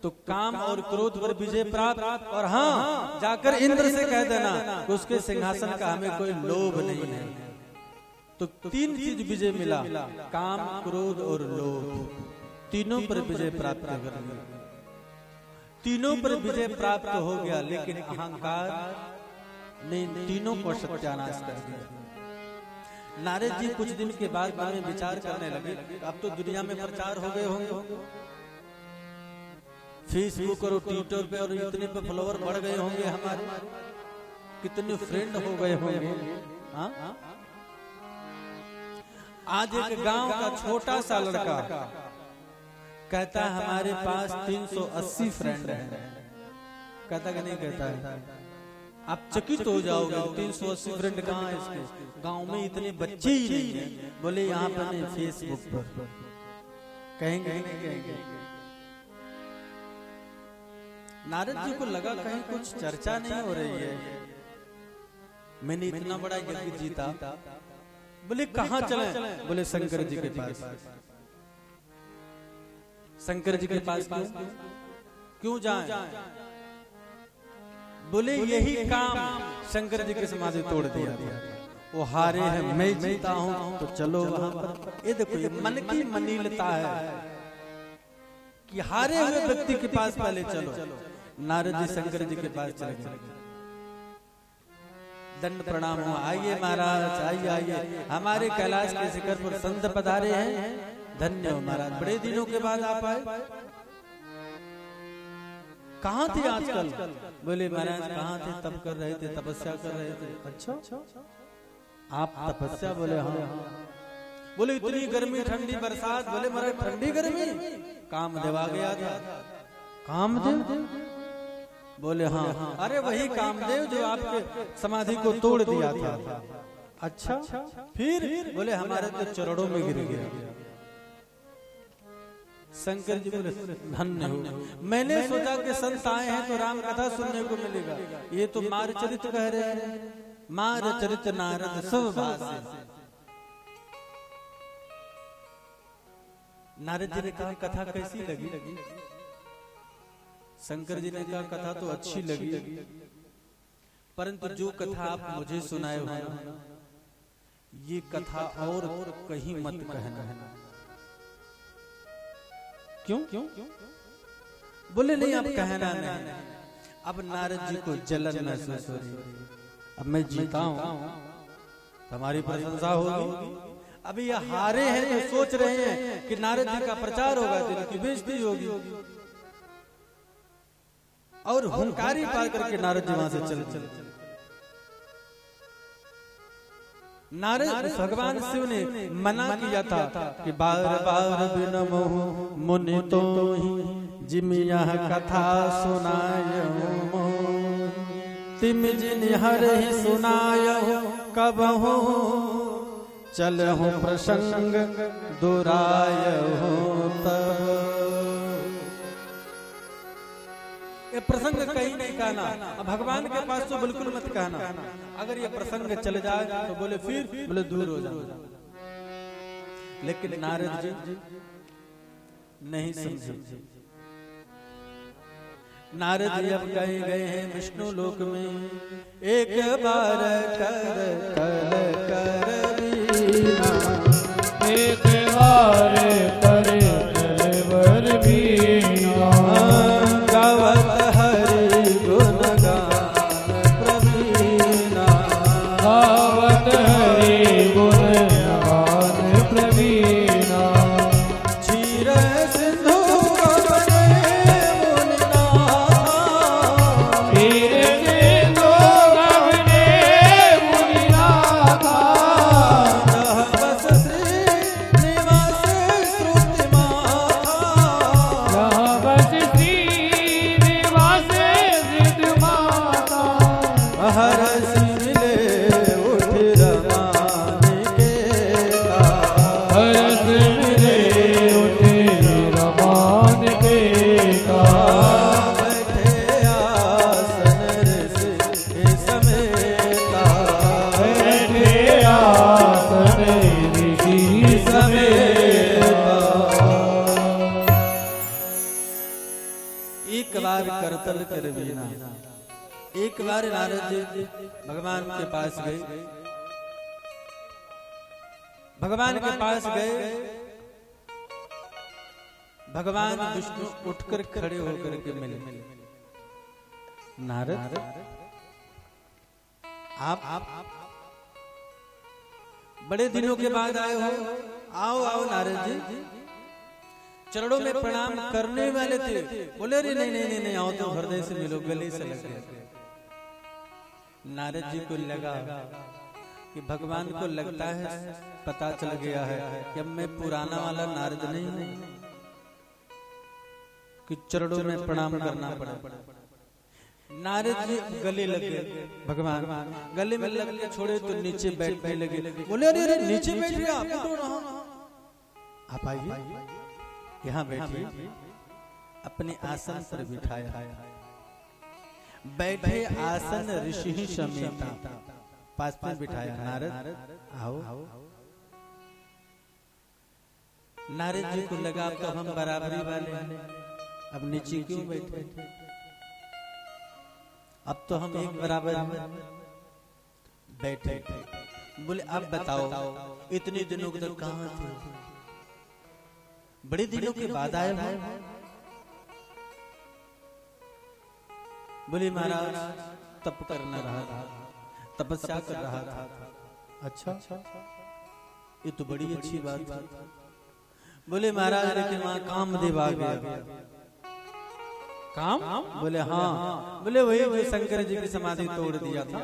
तो काम और क्रोध पर विजय प्राप्त। और हाँ, जाकर इंद्र से कह देना कि उसके सिंहासन का हमें कोई लोभ नहीं है। तो 3 चीज विजय मिला, काम, क्रोध और लोभ, तीनों पर विजय प्राप्त कर लिया। तीनों पर विजय प्राप्त हो गया, लेकिन अहंकार ने तीनों को सत्यानाश कर दिया। नारद जी कुछ दिन के बाद में विचार करने लगे, अब तो दुनिया में प्रचार हो गए होंगे, फेसबुक और ट्विटर पे और इतने पे फॉलोवर बढ़ गए होंगे, हमारे कितने फ्रेंड हो गए होंगे। हाँ, आज एक गांव का छोटा सा लड़का कहता है हमारे पास 380 फ्रेंड हैं। कहता कि नहीं कहता है? आप चकित हो जाओगे, 380 फ्रेंड कहाँ है इसके? गांव में इतने बच्चे ही नहीं है। बोले यहाँ पर नहीं, फेसबुक पर। कहेंगे नहीं कहेंगे? नारद जी को लगा कहीं कुछ चर्चा नहीं हो रही है, मैंने इतना बड़ा यज्ञ जीता। बोले कहाँ चले? बोले शंकर जी के पास। शंकर जी के पास क्यों जाएं? बोले यही काम शंकर जी की समाधि तोड़ दिया। वो हारे हैं, मैं जीता हूं, तो चलो वहां पर। ये देखो, ये मन की मनीलता है कि हारे हुए व्यक्ति के पास पहले चलो। नारद जी शंकर जी के पास चले गए। दंड प्रणाम हुआ, आइए महाराज, आइए आइए, हमारे कैलाश के शिखर पर संत पधारे हैं, धन्य हो महाराज, बड़े दिनों के बाद आप आए। कहाँ थे आजकल? बोले महाराज कहाँ थे, तब कर रहे थे, तपस्या कर रहे थे। अच्छा, आप तपस्या? बोले हाँ। बोले इतनी गर्मी ठंडी बरसात? बोले मारा ठंडी गर्मी कामदेव आ गया था। कामदेव? बोले हाँ। अरे वही कामदेव जो आपके समाधि को तोड़ दिया था। अच्छा फिर? बोले हमारे तो चरणों में गिर गया। शंकर जी बोले धन्य हो, मैंने सोचा कि संत आए हैं तो राम कथा सुनने को मिलेगा, ये तो मार चरित कह रहे हैं। मार चरित नारद सब भाषे। नारद जी ने कहा कथा कैसी लगी? शंकर जी ने कहा कथा तो अच्छी लगी, परंतु जो कथा आप मुझे सुनाए हो ये कथा और कहीं मत कहना। क्यों? बोले नहीं आप कहना नहीं। अब नारद जी को जलन महसूस हो रही। अब मैं जीता हूं हमारी प्रशंसा होगी। अभी ये हारे हैं तो सोच रहे हैं कि नारद जी का प्रचार होगा तो इनकी बेइज्जती होगी। और हुंकारी पार करके नारद जी वहां से चले। नारद भगवान शिव ने मना किया था कि बार बार बिनमो मुनि तो ही जिम यह कथा सुनायो, तिम जिन हर ही सुनायो कबहु चलहु प्रसंग दुरायो तब। ये प्रसंग कहीं नहीं कहना। अब भगवान के पास तो बिल्कुल मत कहना। अगर ये प्रसंग चल जाए तो बोले फिर बोले दूर हो जाओ। लेकिन नारद जी नहीं समझे। नारद जी अब गए हैं विष्णु लोक में। एक बार कर कर कर बीना, एक बार करे वर बीना, गावत हरि गुण गान प्रवीणा, गावत हरि गुण गान प्रवीणा, क्षीर सिंधु गगने मुनिनाथ, क्षीर सिंधु गगने मुनिनाथ, जहाँ बस श्री निवास श्रुति माथा, जहाँ बस श्री निवास श्रुति माता, हरसि मिले उठ रमानिकेता, हरस मिले उठे रमानिकेता, बैठे आसन ऋषि समेता, बैठे आसन ऋषि समेता। एक बार करतल कर बीना। एक बार नारद जी भगवान के पास गए। भगवान के पास गए। भगवान विष्णु उठकर खड़े होकर के मिले। नारद आप बड़े दिनों के बाद आए हो। आओ आओ नारद जी। चरणों में प्रणाम करने वाले थे। बोले रे नहीं नहीं नहीं आओ तो हृदय से मिलो, गले से लगे। नारद जी को लगा कि भगवान को लगता है पता चल गया है कि अब मैं पुराना वाला नारद नहीं हूं कि चरणों में प्रणाम करना पड़ा। नारद जी गले लगे। भगवान गले में लग के छोड़े तो नीचे बैठने लगे। बोले अरे अरे नीचे बैठिए आप आइए यहाँ बैठिए। अपने आसन पर बिठाया। बैठे आसन ऋषि समेता। पास में बिठाया। नारद आओ। नारद जी को लगा तो हम बराबरी वाले हैं, अब नीचे क्यों बैठे? अब तो हम एक बराबर हैं। बैठे। बोले अब बताओ इतने दिनों तक कहाँ थे? बड़े दिनों के बाद आए भाई। बोले महाराज तप करना रहा था, तपस्या कर रहा था। अच्छा ये तो बड़ी अच्छी बात है। बोले महाराज लेकिन वहां कामदेव आ गया। काम? बोले हाँ। बोले वही शंकर जी की समाधि तोड़ दिया था।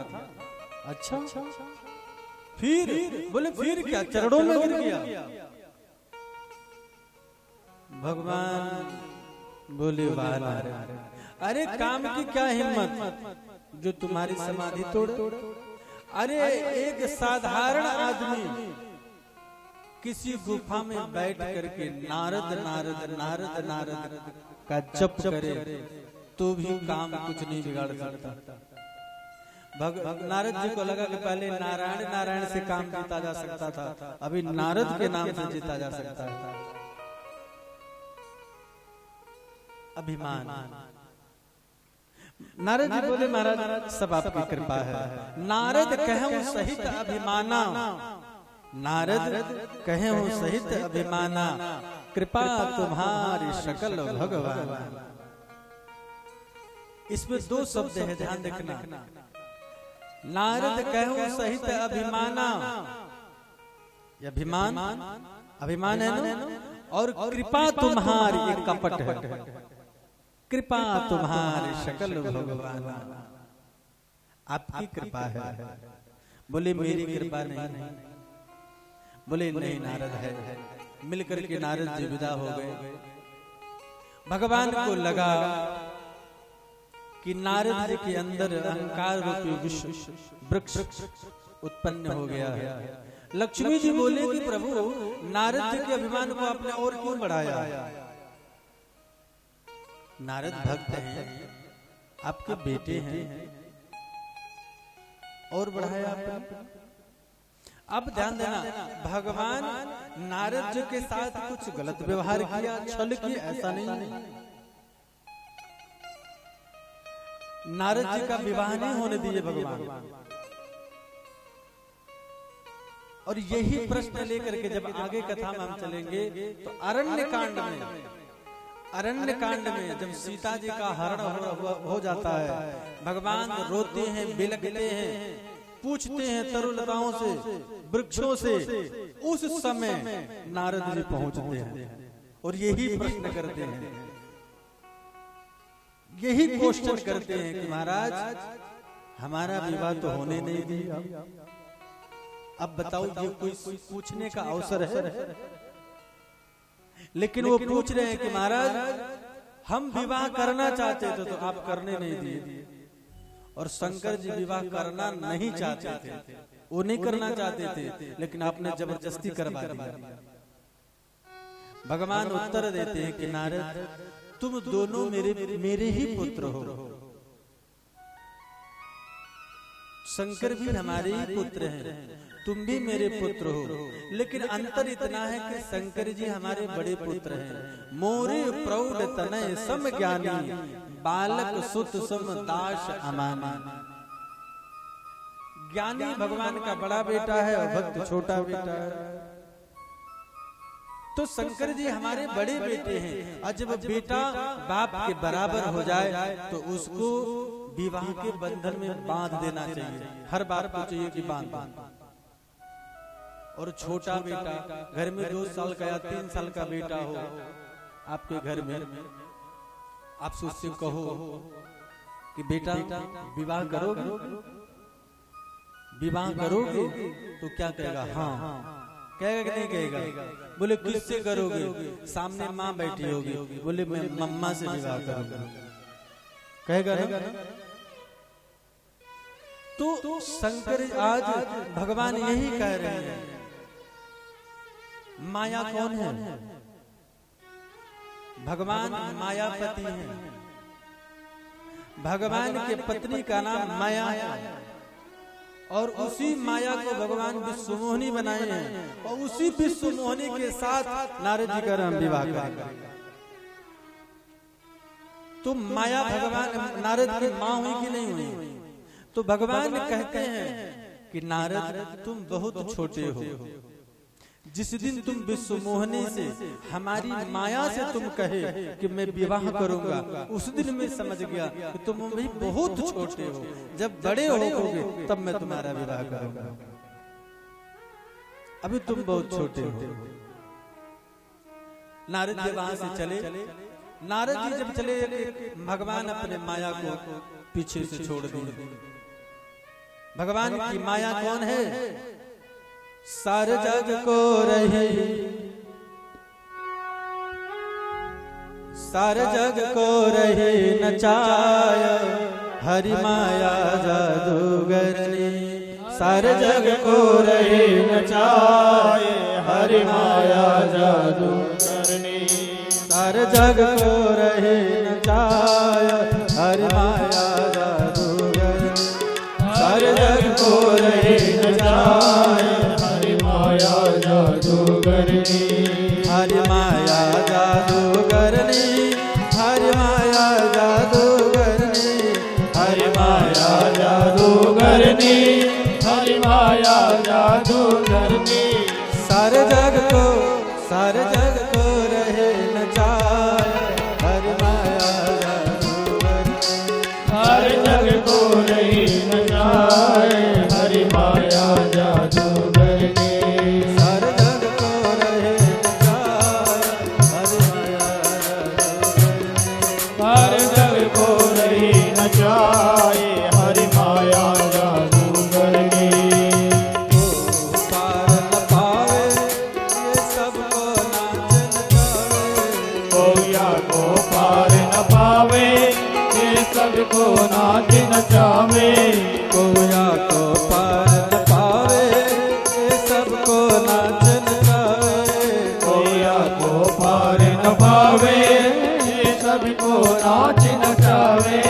अच्छा फिर बोले फिर क्या, चरणों में गिर गया। भगवान बोले वाह नारायण, अरे काम की क्या हिम्मत जो तुम्हारी समाधि तोड़। अरे एक साधारण आदमी किसी गुफा में बैठ करके नारद नारद नारद नारद का जप करे तो भी काम कुछ नहीं बिगाड़ सकता। नारद जी को लगा कि पहले नारायण नारायण से काम जीता जा सकता था, अभी नारद के नाम से जीता जा सकता है। अभिमान। नारद जी बोले महाराज सब आपकी कृपा है। नारद कहूं सहित अभिमाना, नारद कहूं सहित अभिमाना, कृपा तुम्हारी सकल भगवान। इसमें दो शब्द है, ध्यान रखना। नारद कहूं सहित अभिमाना, अभिमान अभिमान है ना, और कृपा तुम्हारी एक कपट है, कृपा तुम्हारे सकल भगवान, आपकी कृपा है। बोले मेरी कृपा नहीं। बोले नहीं नारद है। मिलकर के नारद जी विदा हो गए। भगवान को लगा कि नारद जी के अंदर अहंकार रूपी विश्व वृक्ष उत्पन्न हो गया है। लक्ष्मी जी बोले कि प्रभु नारद जी के अभिमान को आपने और क्यों बढ़ाया। नारद भक्त हैं, आपके बेटे हैं, और बढ़ाया आपने। अब ध्यान देना, भगवान नारद जी के साथ कुछ गलत व्यवहार किया, छल किया, ऐसा नहीं। नारद जी का विवाह नहीं होने दिए भगवान। और यही प्रश्न लेकर के जब आगे कथा में हम चलेंगे तो अरण्य कांड में जब सीता जी का हरण हो जाता है, भगवान रोते हैं, बिलखते हैं, पूछते हैं तरुलताओं से, वृक्षों से। उस समय नारद जी पहुंचते हैं और यही प्रश्न करते हैं, यही क्वेश्चन करते हैं कि महाराज हमारा विवाह तो होने नहीं दिया, अब बताओ ये कोई पूछने का अवसर है। लेकिन वो पूछ रहे हैं कि महाराज हम विवाह करना चाहते थे तो आप करने नहीं दिए, और शंकर जी विवाह करना नहीं चाहते थे, वो नहीं करना चाहते थे, लेकिन आपने जबरदस्ती करवा दिया। भगवान उत्तर देते हैं कि नारद तुम दोनों मेरे ही पुत्र हो, शंकर भी हमारे ही पुत्र हैं, तुम भी मेरे पुत्र हो, लेकिन अंतर इतना है कि शंकर जी हमारे बड़े पुत्र हैं। मोरे प्रौढ़ तनय सम ज्ञानी, बालक सुत सम दास अमानी। ज्ञानी भगवान का बड़ा बेटा है और भक्त छोटा बेटा है। तो शंकर जी हमारे बड़े बेटे हैं, और जब बेटा बाप के बराबर हो जाए तो उसको विवाह के बंधन में बांध देना चाहिए। हर बार को चाहिए कि बांध। और छोटा बेटा घर में 2 साल का या 3 साल का बेटा हो आपके घर में, आप उससे कहो कि बेटा विवाह करोगे, विवाह करोगे, तो क्या कहेगा? हाँ। कहेगा कि नहीं कहेगा? बोले किससे करोगे? सामने माँ बैठी होगी, बोले मैं मम्मा से विवाह करूंगा, कहेगा ना? तो शंकर आज भगवान यही कह रहे हैं। माया कौन है? भगवान मायापति हैं। भगवान के पत्नी का नाम माया है, और उसी माया को भगवान विश्वमोहिनी बनाए हैं, और उसी विश्वमोहिनी के साथ नारद जी का राम विवाह करेंगे। तो माया भगवान नारद की माँ हुई कि नहीं हुई? तो भगवान कहते हैं कि नारद तुम बहुत छोटे हो, जिस दिन तुम विश्वमोहिनी से हमारी माया से तुम कहे कि मैं विवाह करूंगा, उस दिन मैं समझ गया कि तुम भी बहुत छोटे हो, जब बड़े होगे तब मैं तुम्हारा विवाह करूंगा, अभी तुम बहुत छोटे हो। नारद जी वहां से चले। नारद जी जब चले, भगवान अपने माया को पीछे से छोड़ दिए। भगवान की माया कौन है? सारे जग को रही, सारे जग को रही नचाय, हरि माया जादूगरनी। सारे जग को रही नचाय, हरि माया जादूगरनी। सारे जग को रही नचाय, हरि माया जादूगरनी। सारे जग को रही नचाय, हरि माया जादूगरनी। हरि माया जादूगरनी, हरि माया जादूगरनी। हरि माया जादूगरनी, हरि माया जादूगरनी। सारे जग को रहे नचाय, हरि माया जादूगरनी। सारे जग को रही नचाय, हरि माया जादूगरनी। सारे जग को रहे नचाय, हरि माया जादूगरनी। सारे जग को रही नचाय, हरि माया जादूगरनी। को पार न पावे, ये सबको नाच नचावे। कोया को पार न पावे, ये सबको नाच नचावे। कोया को पार न पावे, ये सबको नाच नचावे।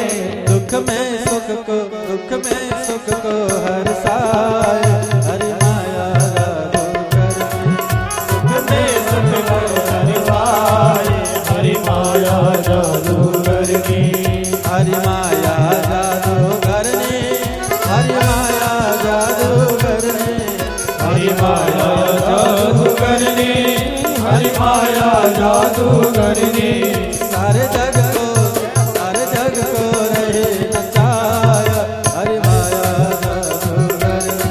दुख में सुख को हरसाय, हरि माया जादूगरनी। दुख में सुख को हरसाय, हरि माया जादूगरनी। हरि माया जादूगरनी, हरि माया जादूगरनी। हरि माया जादूगरनी, हरि माया जादूगरनी। सारे जग को रहे नचाय, हरि माया जादूगरनी।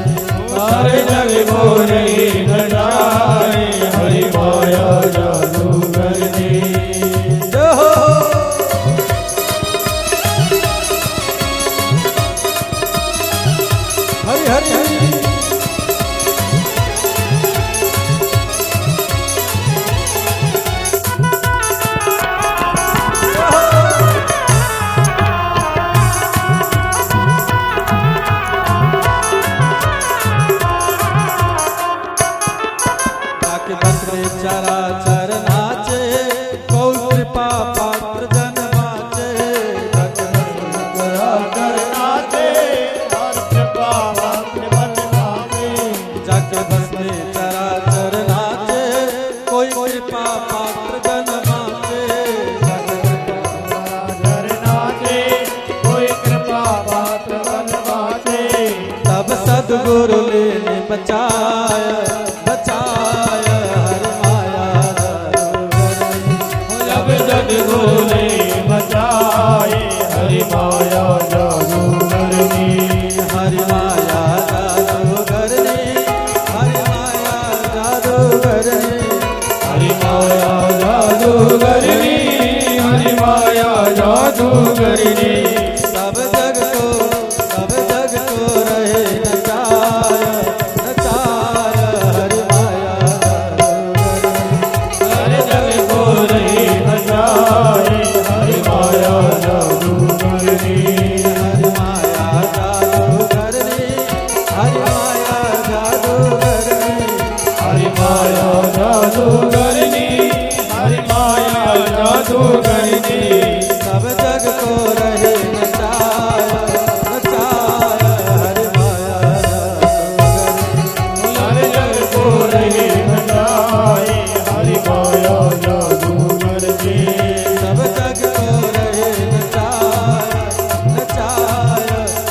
सारे जग को रहे नचाय, हरि माया जादूगरनी। हरि हरि हरि। जाके बस बेचारा चर नाचे, कौन कृपा पात्र जन माचे। जाके बस बेचारा चर नाचे, और कृपा पात्र जन माचे। जाके बस बेचारा चर नाचे, कोई कृपा पात्र जन माचे। जाके चर नाचे, कोई कृपा पात्र जन माचे। तब सद्गुरु ने बचाय, हरि माया जादूगरनी। जब सद्गुरु ने बचाए, हरि माया जादूगरनी। हरि माया जादूगरनी, हरि माया जादूगरनी। हरि माया जादूगरनी, हरि माया जादूगरनी। सब जग को रहे नचाय, हरि माया जादूगरनी। सारे जग को रहे नचाय, हरि माया जादूगरनी। हरि माया जादूगरनी, हरि माया जादूगरनी। हरि माया जादूगरनी, हरि माया जादूगरनी। सब जग को रहे नचाय, हरि माया जादूगरनी। सारे जग को रहे नचाय, हरि माया जादूगरनी। सब जग को रहे नचाय,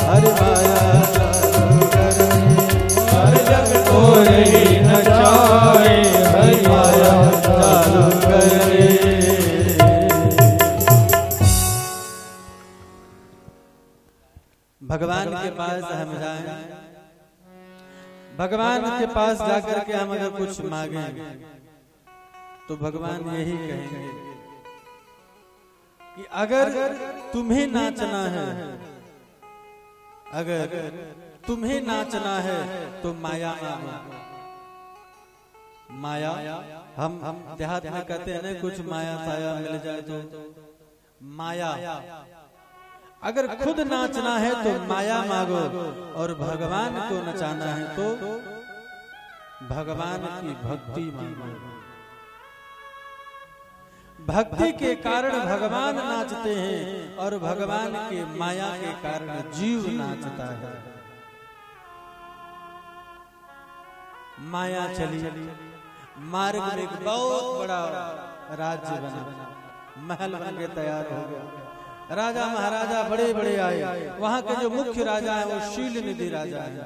हरि माया जादूगरनी। सारे जग को रहे नचाय, हरि माया जादूगरनी। भगवान के पास हम जाएं, भगवान के पास जाकर के हम अगर कुछ मांगे तो भगवान यही कहेंगे कि अगर तुम्हें नाचना है, अगर तुम्हें नाचना है तो माया मांगो, माया, हम देहात में कहते हैं ना कुछ माया साया मिल जाए तो माया। अगर खुद नाचना है तो माया मांगो, और भगवान को नचाना है तो भगवान की भक्ति मांगो। भक्ति के कारण भगवान नाचते हैं और भगवान के माया के कारण जीव नाचता है। माया चली, मार्ग में एक बहुत बड़ा राज्य बना, महल बन के तैयार हो गया। राजा महाराजा बड़े बड़े आए। वहां के जो मुख्य राजा है वो शील निधि राजा है,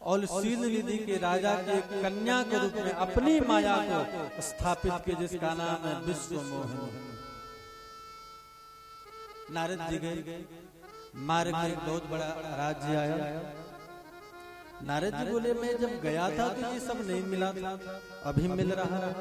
और शील निधि के राजा के कन्या के रूप में अपनी माया को स्थापित किया, जिसका नाम है विश्व मोहिनी। नारद जी गए, मार्ग में एक बहुत बड़ा राज्य आया। नारद जी बोले मैं जब गया था तो ये सब नहीं मिला था, अभी मिल रहा है।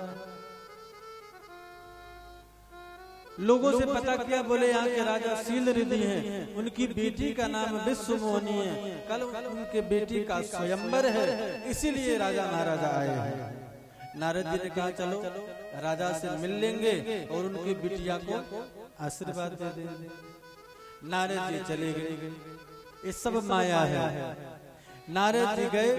लोगों से पता किया, बोले यहाँ के राजा शील निधि हैं, उनकी बेटी का नाम विश्व मोहिनी है, कल उनके बेटी का स्वयंवर है, इसीलिए राजा महाराजा आए हैं। नारद जी ने कहा चलो राजा से मिल लेंगे और उनकी बिटिया को आशीर्वाद दे देंगे। नारद जी चले गए, ये सब माया है। नारद जी गए,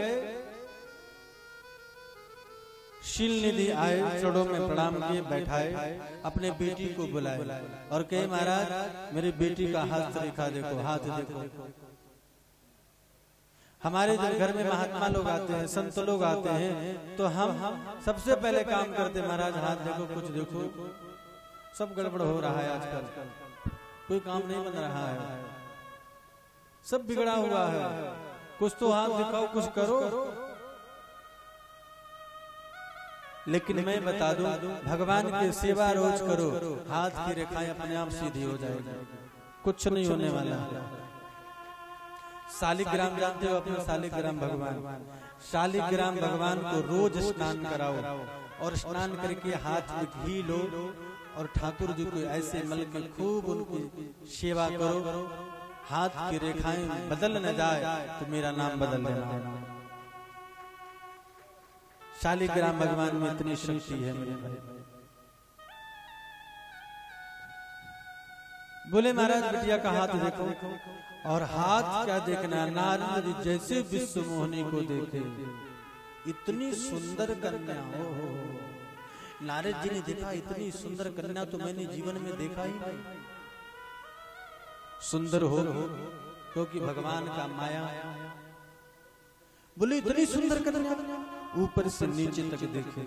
शील निधि आए, चरणों में प्रणाम किए, बैठाए, अपने बेटी को बुलाए और कहे महाराज मेरी बेटी का हाथ रेखा देखो, हाथ देखो। हमारे जब घर में महात्मा लोग आते हैं, संत लोग आते हैं, तो हम सबसे पहले काम करते महाराज हाथ देखो, कुछ देखो। सब गड़बड़ हो रहा है आजकल, कोई काम नहीं बन रहा है, सब बिगड़ा हुआ है। कुछ तो हाथ दिखाओ, कुछ करो। लेकिन मैं बता दूं, भगवान की सेवा रोज करो, हाथ की रेखाएं अपने आप सीधी हो जाएगी, कुछ नहीं होने वाला। शालिग्राम जानते हो अपने शालिग्राम भगवान, शालिग्राम भगवान को रोज स्नान कराओ, और स्नान करके हाथ में घी लो और ठाकुर जी को ऐसे मल के खूब उनकी सेवा करो। हाथ की रेखाएं बदल न जाए तो मेरा नाम बदल लेना। शालिग्राम भगवान में इतनी शक्ति है मेरे भाई। बोले महाराज बिटिया का हाथ देखो, और हाथ क्या देखना, नारद जैसे विश्व मोहिनी को देखे, इतनी सुंदर कन्या हो। नारद जी ने देखा इतनी सुंदर कन्या तो मैंने जीवन में देखा ही नहीं। सुंदर हो क्योंकि भगवान का माया। बोले इतनी सुंदर कन्या, ऊपर से नीचे तक देखे।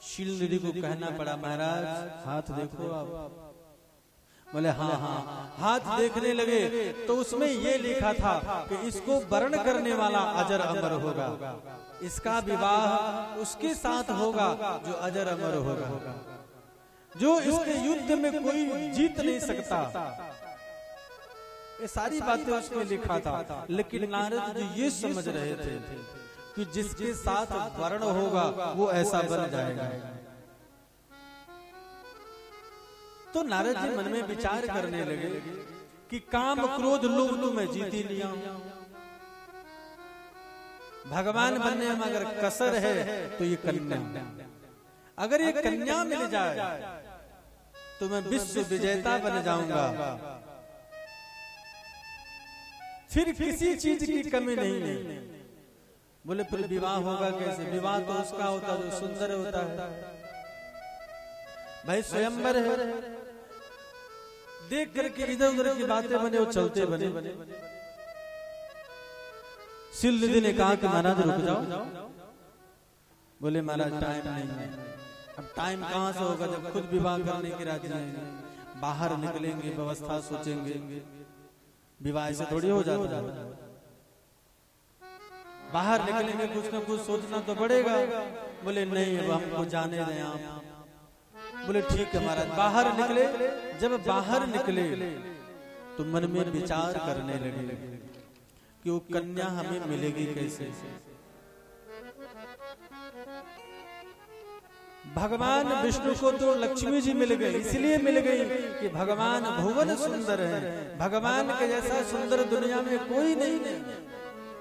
शील निधि को कहना पड़ा महाराज हाथ देखो आप। बोले हाँ हाँ। हाथ देखने लगे तो उसमें ये लिखा था कि इसको वर्ण करने वाला अजर अमर होगा, इसका विवाह उसके साथ होगा जो अजर अमर होगा, जो इसके युद्ध में कोई जीत नहीं सकता। ये सारी बातें उसमें लिखा था। लेकिन नारद जी ये समझ रहे थे कि जिसके साथ वर्ण होगा वो ऐसा बन जाएगा। तो नारद जी मन में विचार करने लगे कि काम क्रोध लोभ तो मैं जीत ही लिया हूं, भगवान बनने में अगर कसर है तो ये कन्या, अगर ये कन्या मिल जाए तो मैं विश्व विजेता बन जाऊंगा, फिर किसी चीज की कमी नहीं। बोले फिर विवाह होगा कैसे? विवाह तो उसका होता जो सुंदर होता है। भाई स्वयंवर है, देख करके इधर उधर की बातें बने और चलते बने। शील निधि ने कहा कि महाराज रुक जाओ। बोले महाराज टाइम नहीं है। अब टाइम कहाँ से होगा जब खुद विवाह करने के राजी नहीं। बाहर निकलेंगे, व्यवस्था सोचेंगे, विवाह से थोड़ी हो जाता है। बाहर निकलेंगे कुछ ना कुछ सोचना तो पड़ेगा। बोले नहीं अब हमको जाने दें आप। बोले ठीक है महाराज। बाहर निकले, जब बाहर निकले तो मन में विचार करने लगे कि वो कन्या हमें मिलेगी कैसे। भगवान विष्णु को तो लक्ष्मी जी मिल गई, इसलिए मिल गई कि भगवान भुवन सुंदर है। भगवान के जैसा सुंदर दुनिया में कोई नहीं है।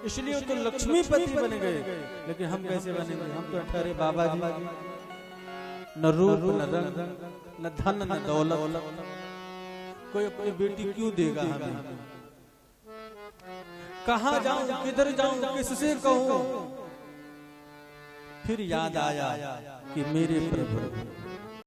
इसलिए तो लक्ष्मीपति बन गए। लेकिन हम कैसे बनेंगे? हम तो ठहरे बाबा जी, न रूप न रंग न धन न दौलत। कोई अपनी बेटी क्यों देगा हमें? कहाँ जाऊं, किधर जाऊं, किससे कहूं? फिर याद आया कि मेरे प्रभु